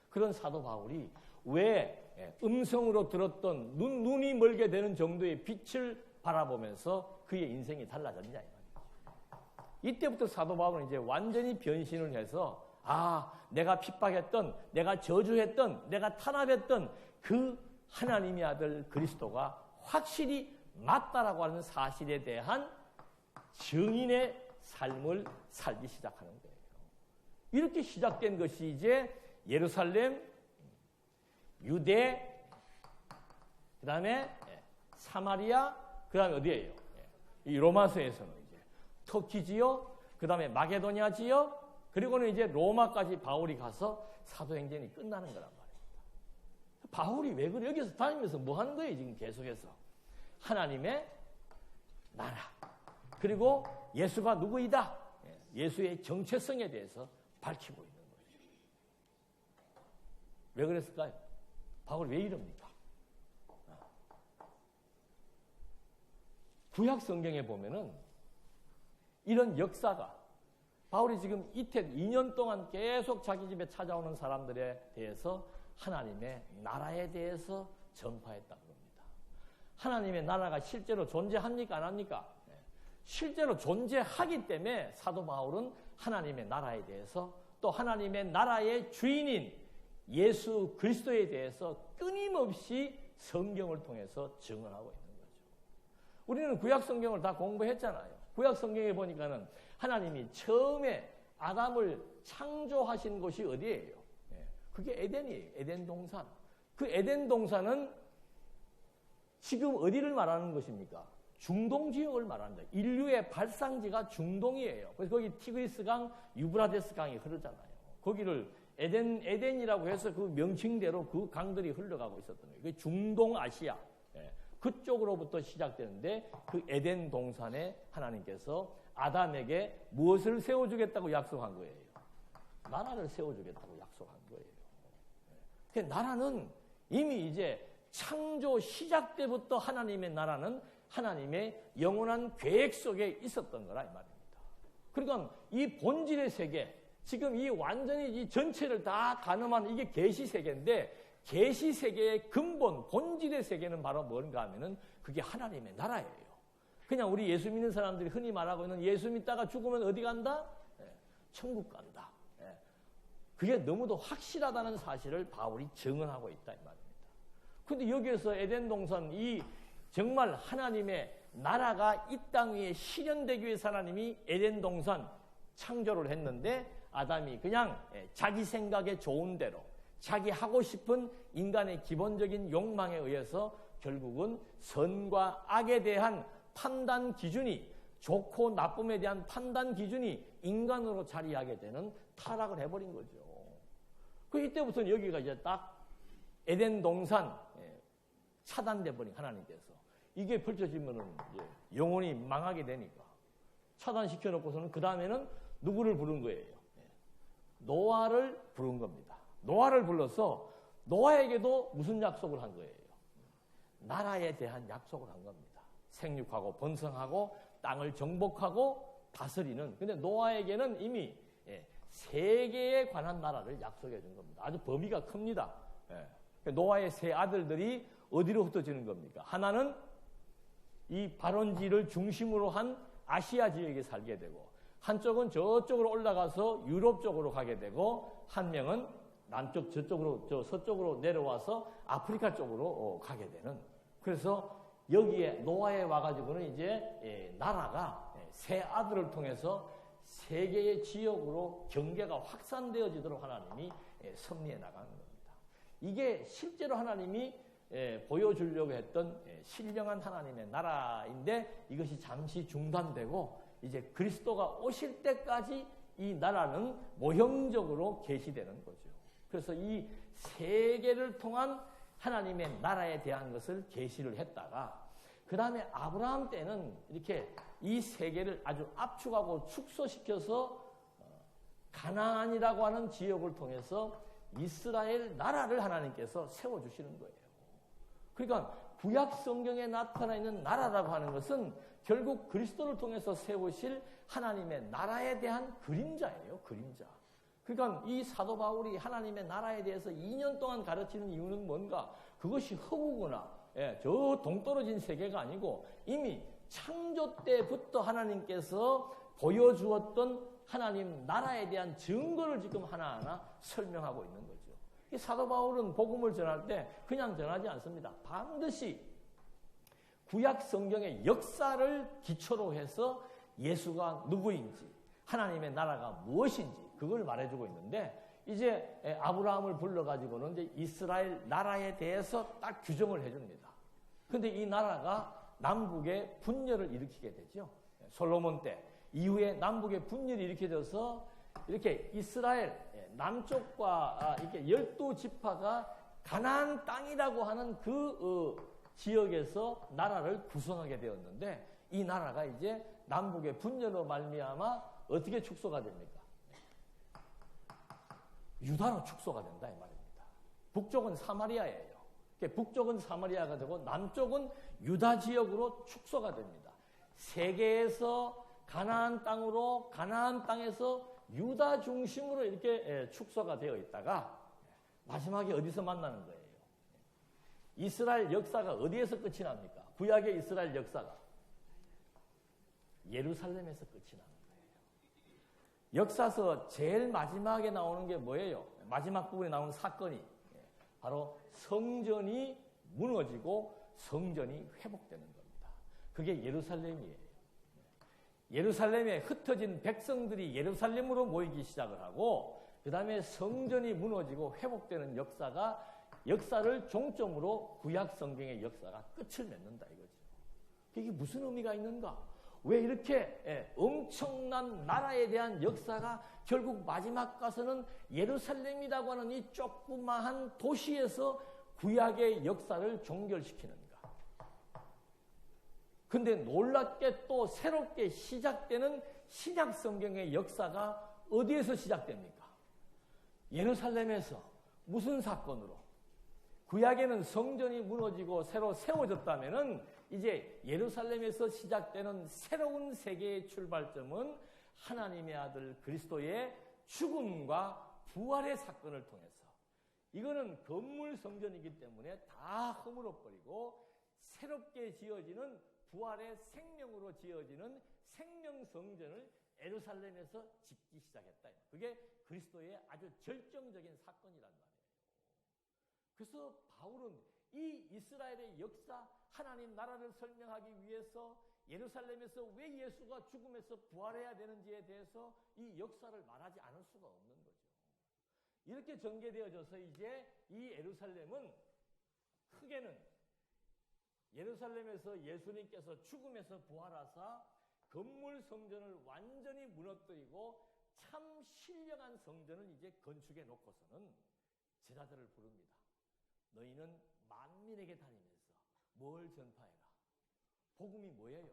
그런 사도 바울이 왜 음성으로 들었던 눈이 멀게 되는 정도의 빛을 바라보면서 그의 인생이 달라졌냐 이 말이죠. 이때부터 사도 바울은 이제 완전히 변신을 해서 내가 핍박했던, 내가 저주했던, 내가 탄압했던 그 하나님의 아들 그리스도가 확실히 맞다라고 하는 사실에 대한 증인의 삶을 살기 시작하는 거예요. 이렇게 시작된 것이 이제 예루살렘, 유대, 그 다음에 사마리아, 그 다음에 어디예요? 이 로마서에서는 이제 터키 지역, 그 다음에 마게도니아 지역, 그리고는 이제 로마까지 바울이 가서 사도행전이 끝나는 거란 말입니다. 바울이 왜 그래? 여기서 다니면서 뭐 하는 거예요? 지금 계속해서. 하나님의 나라. 그리고 예수가 누구이다? 예수의 정체성에 대해서 밝히고 있는 거예요. 왜 그랬을까요? 바울이 왜 이럽니까? 구약 성경에 보면은 이런 역사가 바울이 지금 이태 2년 동안 계속 자기 집에 찾아오는 사람들에 대해서 하나님의 나라에 대해서 전파했다고 합니다. 하나님의 나라가 실제로 존재합니까? 안 합니까? 실제로 존재하기 때문에 사도 바울은 하나님의 나라에 대해서 또 하나님의 나라의 주인인 예수 그리스도에 대해서 끊임없이 성경을 통해서 증언하고 있는 거죠. 우리는 구약 성경을 다 공부했잖아요. 구약 성경에 보니까는 하나님이 처음에 아담을 창조하신 곳이 어디예요? 그게 에덴이에요. 에덴 동산. 그 에덴 동산은 지금 어디를 말하는 것입니까? 중동 지역을 말한다. 인류의 발상지가 중동이에요. 그래서 거기 티그리스 강, 유브라데스 강이 흐르잖아요. 거기를 에덴이라고 해서 그 명칭대로 그 강들이 흘러가고 있었던 거예요. 그게 중동 아시아. 그쪽으로부터 시작되는데 그 에덴 동산에 하나님께서 아담에게 무엇을 세워주겠다고 약속한 거예요? 나라를 세워주겠다고 약속한 거예요. 그 나라는 이미 이제 창조 시작 때부터 하나님의 나라는 하나님의 영원한 계획 속에 있었던 거라 이 말입니다. 그러니까 이 본질의 세계, 지금 이 완전히 이 전체를 다 가늠한 이게 계시 세계인데 계시 세계의 근본, 본질의 세계는 바로 뭔가 하면은 그게 하나님의 나라예요. 그냥 우리 예수 믿는 사람들이 흔히 말하고 있는 예수 믿다가 죽으면 어디 간다? 천국 간다. 그게 너무도 확실하다는 사실을 바울이 증언하고 있다 이 말입니다. 그런데 여기에서 에덴 동산 이 정말 하나님의 나라가 이 땅 위에 실현되기 위해서 하나님이 에덴 동산 창조를 했는데 아담이 그냥 자기 생각에 좋은 대로 자기 하고 싶은 인간의 기본적인 욕망에 의해서 결국은 선과 악에 대한 판단 기준이 좋고 나쁨에 대한 판단 기준이 인간으로 자리하게 되는 타락을 해버린 거죠. 그 이때부터는 여기가 이제 딱 에덴 동산 차단돼 버린 하나님께서 이게 펼쳐지면은 이제 영혼이 망하게 되니까 차단시켜 놓고서는 그 다음에는 누구를 부른 거예요? 노아를 부른 겁니다. 노아를 불러서 노아에게도 무슨 약속을 한 거예요? 나라에 대한 약속을 한 겁니다. 생육하고 번성하고 땅을 정복하고 다스리는. 근데 노아에게는 이미 세계에 관한 나라를 약속해 준 겁니다. 아주 범위가 큽니다. 노아의 세 아들들이 어디로 흩어지는 겁니까? 하나는 이 발원지를 중심으로 한 아시아 지역에 살게 되고 한쪽은 저쪽으로 올라가서 유럽 쪽으로 가게 되고 한 명은 남쪽 저쪽으로 서쪽으로 내려와서 아프리카 쪽으로 가게 되는. 그래서 여기에 노아에 와가지고는 이제 나라가 세 아들을 통해서 세계의 지역으로 경계가 확산되어지도록 하나님이 섭리해 나가는 겁니다. 이게 실제로 하나님이 보여주려고 했던 신령한 하나님의 나라인데 이것이 잠시 중단되고 이제 그리스도가 오실 때까지 이 나라는 모형적으로 계시되는 거죠. 그래서 이 세계를 통한 하나님의 나라에 대한 것을 계시를 했다가 그 다음에 아브라함 때는 이렇게 이 세계를 아주 압축하고 축소시켜서 가나안이라고 하는 지역을 통해서 이스라엘 나라를 하나님께서 세워주시는 거예요. 그러니까 구약 성경에 나타나 있는 나라라고 하는 것은 결국 그리스도를 통해서 세우실 하나님의 나라에 대한 그림자예요. 그림자. 그러니까 이 사도 바울이 하나님의 나라에 대해서 2년 동안 가르치는 이유는 뭔가? 그것이 허구구나. 저 동떨어진 세계가 아니고 이미 창조 때부터 하나님께서 보여주었던 하나님 나라에 대한 증거를 지금 하나하나 설명하고 있는 거죠. 이 사도 바울은 복음을 전할 때 그냥 전하지 않습니다. 반드시 구약 성경의 역사를 기초로 해서 예수가 누구인지, 하나님의 나라가 무엇인지 그걸 말해주고 있는데 이제 아브라함을 불러가지고는 이제 이스라엘 나라에 대해서 딱 규정을 해줍니다. 근데 이 나라가 남북의 분열을 일으키게 되죠. 솔로몬 때 이후에 남북의 분열이 일으켜져서 이렇게 이스라엘 남쪽과 이렇게 12지파가 가나안 땅이라고 하는 그 지역에서 나라를 구성하게 되었는데 이 나라가 이제 남북의 분열로 말미암아 어떻게 축소가 됩니까? 유다로 축소가 된다 이 말입니다. 북쪽은 사마리아예요. 북쪽은 사마리아가 되고 남쪽은 유다 지역으로 축소가 됩니다. 세계에서 가나안 땅으로 가나안 땅에서 유다 중심으로 이렇게 축소가 되어 있다가 마지막에 어디서 만나는 거예요? 이스라엘 역사가 어디에서 끝이 납니까? 구약의 이스라엘 역사가 예루살렘에서 끝이 나는 거예요. 역사서 제일 마지막에 나오는 게 뭐예요? 마지막 부분에 나오는 사건이 바로 성전이 무너지고 성전이 회복되는 겁니다. 그게 예루살렘이에요. 예루살렘에 흩어진 백성들이 예루살렘으로 모이기 시작을 하고 그 다음에 성전이 무너지고 회복되는 역사를 종점으로 구약 성경의 역사가 끝을 맺는다 이거죠. 이게 무슨 의미가 있는가? 왜 이렇게 엄청난 나라에 대한 역사가 결국 마지막 가서는 예루살렘이라고 하는 이 조그마한 도시에서 구약의 역사를 종결시키는가? 근데 놀랍게 또 새롭게 시작되는 신약 성경의 역사가 어디에서 시작됩니까? 예루살렘에서. 무슨 사건으로? 구약에는 성전이 무너지고 새로 세워졌다면은 이제 예루살렘에서 시작되는 새로운 세계의 출발점은 하나님의 아들 그리스도의 죽음과 부활의 사건을 통해서 이거는 건물 성전이기 때문에 다 허물어버리고 새롭게 지어지는 부활의 생명으로 지어지는 생명 성전을 예루살렘에서 짓기 시작했다. 그게 그리스도의 아주 결정적인 사건이란 말이에요. 그래서 바울은 이 이스라엘의 역사, 하나님 나라를 설명하기 위해서 예루살렘에서 왜 예수가 죽음에서 부활해야 되는지에 대해서 이 역사를 말하지 않을 수가 없는 거죠. 이렇게 전개되어져서 이제 이 예루살렘은 크게는 예루살렘에서 예수님께서 죽음에서 부활하사 건물 성전을 완전히 무너뜨리고 참 신령한 성전을 이제 건축해 놓고서는 제자들을 부릅니다. 너희는 만민에게 다니면서 뭘 전파해라? 복음이 뭐예요?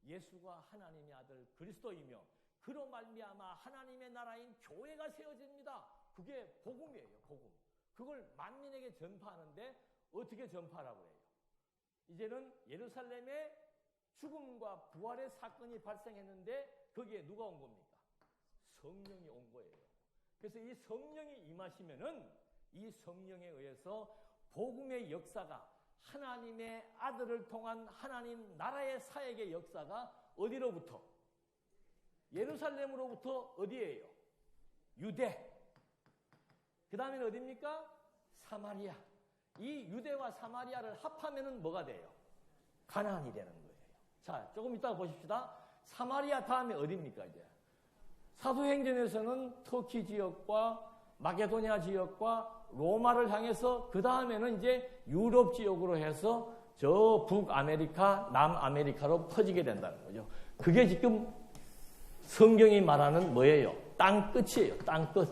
예수가 하나님의 아들 그리스도이며 그로 말미암아 하나님의 나라인 교회가 세워집니다. 그게 복음이에요. 복음. 그걸 만민에게 전파하는데 어떻게 전파하라고 해요? 이제는 예루살렘에 죽음과 부활의 사건이 발생했는데 거기에 누가 온 겁니까? 성령이 온 거예요. 그래서 이 성령이 임하시면은 이 성령에 의해서 복음의 역사가 하나님의 아들을 통한 하나님 나라의 사역의 역사가 어디로부터? 예루살렘으로부터 어디예요? 유대. 그 다음에는 어디입니까? 사마리아. 이 유대와 사마리아를 합하면은 뭐가 돼요? 가나안이 되는 거예요. 자, 조금 이따가 보십시다. 사마리아 다음에 어디입니까, 이제? 사도행전에서는 터키 지역과 마게도니아 지역과 로마를 향해서 그 다음에는 이제 유럽 지역으로 해서 저 북아메리카, 남아메리카로 퍼지게 된다는 거죠. 그게 지금 성경이 말하는 뭐예요? 땅끝이에요. 땅끝.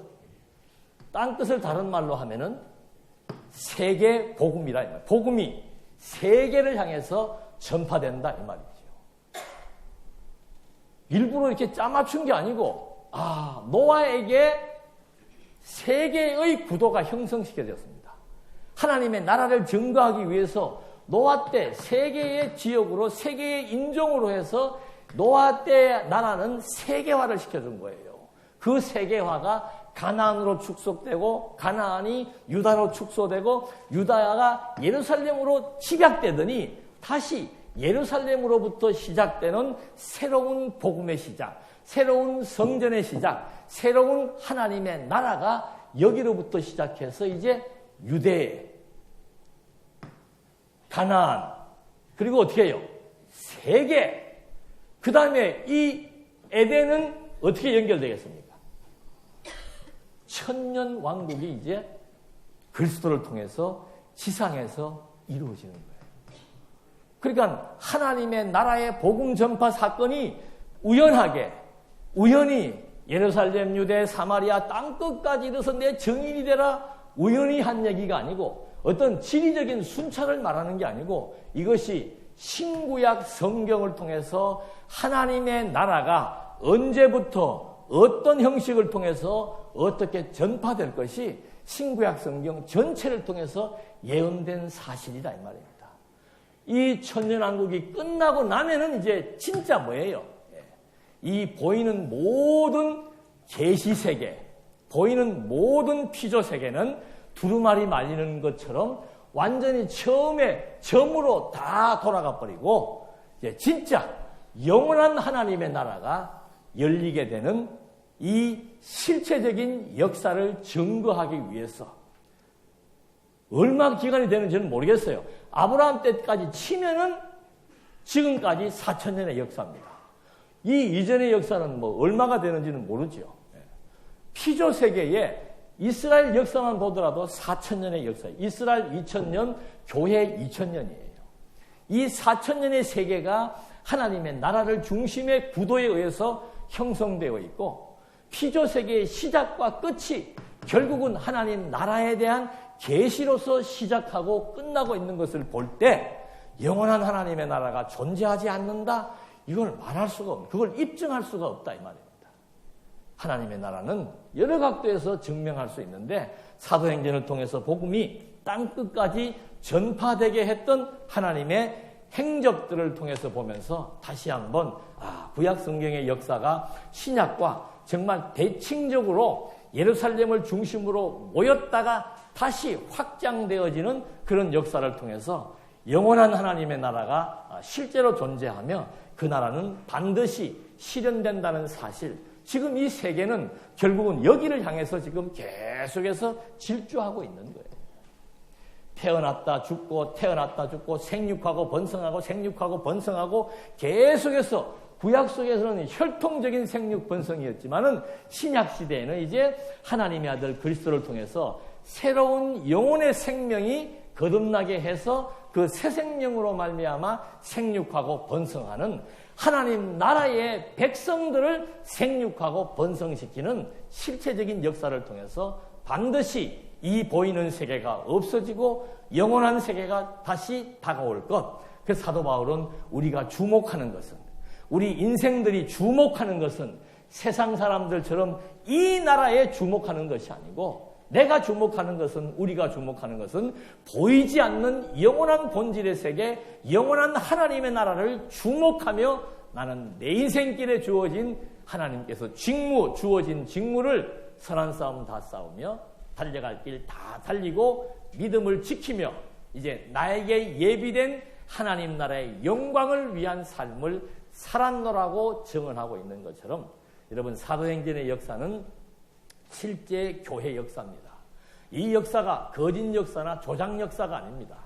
땅끝을 다른 말로 하면은 세계 복음이라 이 말. 복음이 세계를 향해서 전파된다 이 말이죠. 일부러 이렇게 짜맞춘 게 아니고 노아에게 세계의 구도가 형성시켜졌습니다. 하나님의 나라를 증거하기 위해서 노아 때 세계의 지역으로 세계의 인종으로 해서 노아 때 나라는 세계화를 시켜준 거예요. 그 세계화가 가나안으로 축소되고 가나안이 유다로 축소되고 유다가 예루살렘으로 집약되더니 다시 예루살렘으로부터 시작되는 새로운 복음의 시작, 새로운 성전의 시작, 새로운 하나님의 나라가 여기로부터 시작해서 이제 유대, 가나안, 그리고 어떻게 해요? 세계. 그 다음에 이 에덴은 어떻게 연결되겠습니까? 천년 왕국이 이제 그리스도를 통해서 지상에서 이루어지는 거예요. 그러니까 하나님의 나라의 복음 전파 사건이 우연히 예루살렘, 유대, 사마리아 땅끝까지 이르러서 내 증인이 되라 우연히 한 얘기가 아니고 어떤 지리적인 순찰을 말하는 게 아니고 이것이 신구약 성경을 통해서 하나님의 나라가 언제부터 어떤 형식을 통해서 어떻게 전파될 것이 신구약 성경 전체를 통해서 예언된 사실이다 이 말입니다. 이 천년왕국이 끝나고 나면은 이제 진짜 뭐예요? 이 보이는 모든 계시세계, 보이는 모든 피조세계는 두루마리 말리는 것처럼 완전히 처음에 점으로 다 돌아가 버리고 이제 진짜 영원한 하나님의 나라가 열리게 되는 이 실체적인 역사를 증거하기 위해서 얼마 기간이 되는지는 모르겠어요. 아브라함 때까지 치면은 지금까지 4,000년의 역사입니다. 이 이전의 역사는 뭐 얼마가 되는지는 모르죠. 피조 세계에 이스라엘 역사만 보더라도 4,000년의 역사. 이스라엘 2,000년, 교회 2,000년이에요. 이 4,000년의 세계가 하나님의 나라를 중심의 구도에 의해서 형성되어 있고 피조 세계의 시작과 끝이 결국은 하나님 나라에 대한 계시로서 시작하고 끝나고 있는 것을 볼 때 영원한 하나님의 나라가 존재하지 않는다? 이걸 말할 수가 없다. 그걸 입증할 수가 없다 이 말입니다. 하나님의 나라는 여러 각도에서 증명할 수 있는데 사도행전을 통해서 복음이 땅끝까지 전파되게 했던 하나님의 행적들을 통해서 보면서 다시 한번 구약 성경의 역사가 신약과 정말 대칭적으로 예루살렘을 중심으로 모였다가 다시 확장되어지는 그런 역사를 통해서 영원한 하나님의 나라가 실제로 존재하며 그 나라는 반드시 실현된다는 사실. 지금 이 세계는 결국은 여기를 향해서 지금 계속해서 질주하고 있는 거예요. 태어났다 죽고 태어났다 죽고 생육하고 번성하고 생육하고 번성하고 계속해서 구약 속에서는 혈통적인 생육 번성이었지만은 신약 시대에는 이제 하나님의 아들 그리스도를 통해서 새로운 영혼의 생명이 거듭나게 해서 그 새 생명으로 말미암아 생육하고 번성하는 하나님 나라의 백성들을 생육하고 번성시키는 실체적인 역사를 통해서 반드시 이 보이는 세계가 없어지고 영원한 세계가 다시 다가올 것. 그래서 사도 바울은 우리가 주목하는 것은, 우리 인생들이 주목하는 것은 세상 사람들처럼 이 나라에 주목하는 것이 아니고 내가 주목하는 것은, 우리가 주목하는 것은 보이지 않는 영원한 본질의 세계, 영원한 하나님의 나라를 주목하며 나는 내 인생길에 주어진 하나님께서 주어진 직무를 선한 싸움 다 싸우며 달려갈 길 다 달리고 믿음을 지키며 이제 나에게 예비된 하나님 나라의 영광을 위한 삶을 살았노라고 증언하고 있는 것처럼 여러분 사도행전의 역사는 실제 교회 역사입니다. 이 역사가 거짓 역사나 조작 역사가 아닙니다.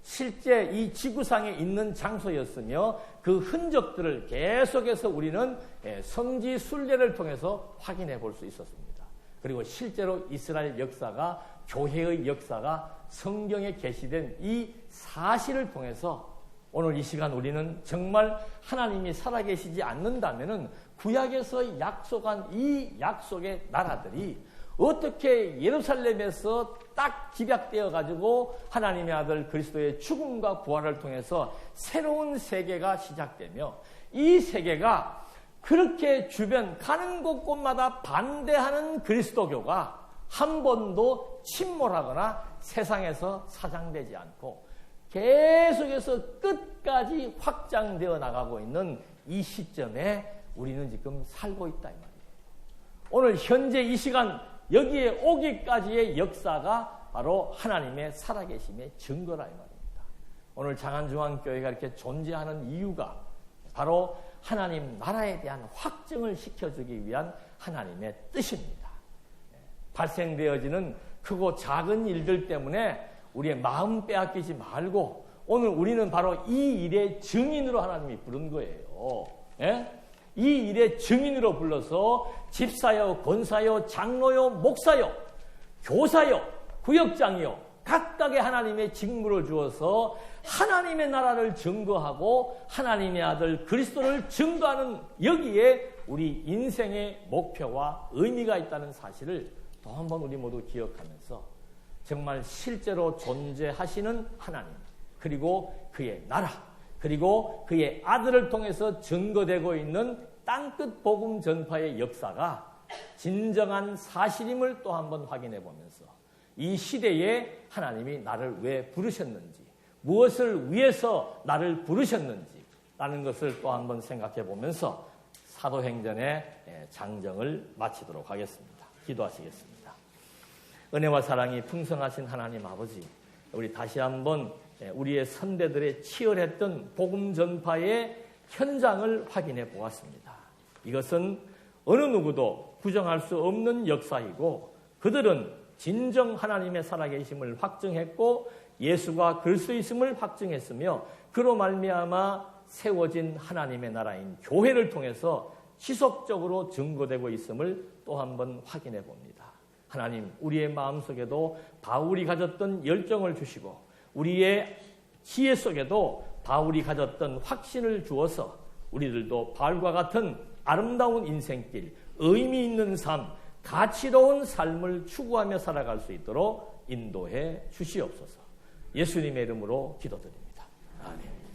실제 이 지구상에 있는 장소였으며 그 흔적들을 계속해서 우리는 성지 순례를 통해서 확인해 볼 수 있었습니다. 그리고 실제로 이스라엘 역사가, 교회의 역사가 성경에 게시된 이 사실을 통해서 오늘 이 시간 우리는 정말 하나님이 살아계시지 않는다면은 구약에서 약속한 이 약속의 나라들이 어떻게 예루살렘에서 딱 집약되어 가지고 하나님의 아들 그리스도의 죽음과 부활을 통해서 새로운 세계가 시작되며 이 세계가 그렇게 주변 가는 곳곳마다 반대하는 그리스도교가 한 번도 침몰하거나 세상에서 사장되지 않고 계속해서 끝까지 확장되어 나가고 있는 이 시점에 우리는 지금 살고 있다 이 말이에요. 오늘 현재 이 시간 여기에 오기까지의 역사가 바로 하나님의 살아계심의 증거라 이 말입니다. 오늘 장안중앙교회가 이렇게 존재하는 이유가 바로 하나님 나라에 대한 확증을 시켜주기 위한 하나님의 뜻입니다. 발생되어지는 크고 작은 일들 때문에 우리의 마음 빼앗기지 말고 오늘 우리는 바로 이 일의 증인으로 하나님이 부른 거예요. 예? 이 일의 증인으로 불러서 집사요, 권사요, 장로요, 목사요, 교사요, 구역장이요 각각의 하나님의 직무를 주어서 하나님의 나라를 증거하고 하나님의 아들 그리스도를 증거하는 여기에 우리 인생의 목표와 의미가 있다는 사실을 또 한 번 우리 모두 기억하면서 정말 실제로 존재하시는 하나님 그리고 그의 나라 그리고 그의 아들을 통해서 증거되고 있는 땅끝 복음 전파의 역사가 진정한 사실임을 또 한 번 확인해 보면서 이 시대에 하나님이 나를 왜 부르셨는지 무엇을 위해서 나를 부르셨는지 라는 것을 또 한 번 생각해 보면서 사도행전의 장정을 마치도록 하겠습니다. 기도하시겠습니다. 은혜와 사랑이 풍성하신 하나님 아버지, 우리 다시 한번 우리의 선배들의 치열했던 복음 전파의 현장을 확인해 보았습니다. 이것은 어느 누구도 부정할 수 없는 역사이고 그들은 진정 하나님의 살아계심을 확증했고 예수가 그리스도이심을 확증했으며 그로 말미암아 세워진 하나님의 나라인 교회를 통해서 지속적으로 증거되고 있음을 또 한 번 확인해 봅니다. 하나님, 우리의 마음속에도 바울이 가졌던 열정을 주시고 우리의 지혜 속에도 바울이 가졌던 확신을 주어서 우리들도 바울과 같은 아름다운 인생길, 의미 있는 삶, 가치로운 삶을 추구하며 살아갈 수 있도록 인도해 주시옵소서. 예수님의 이름으로 기도드립니다. 아멘.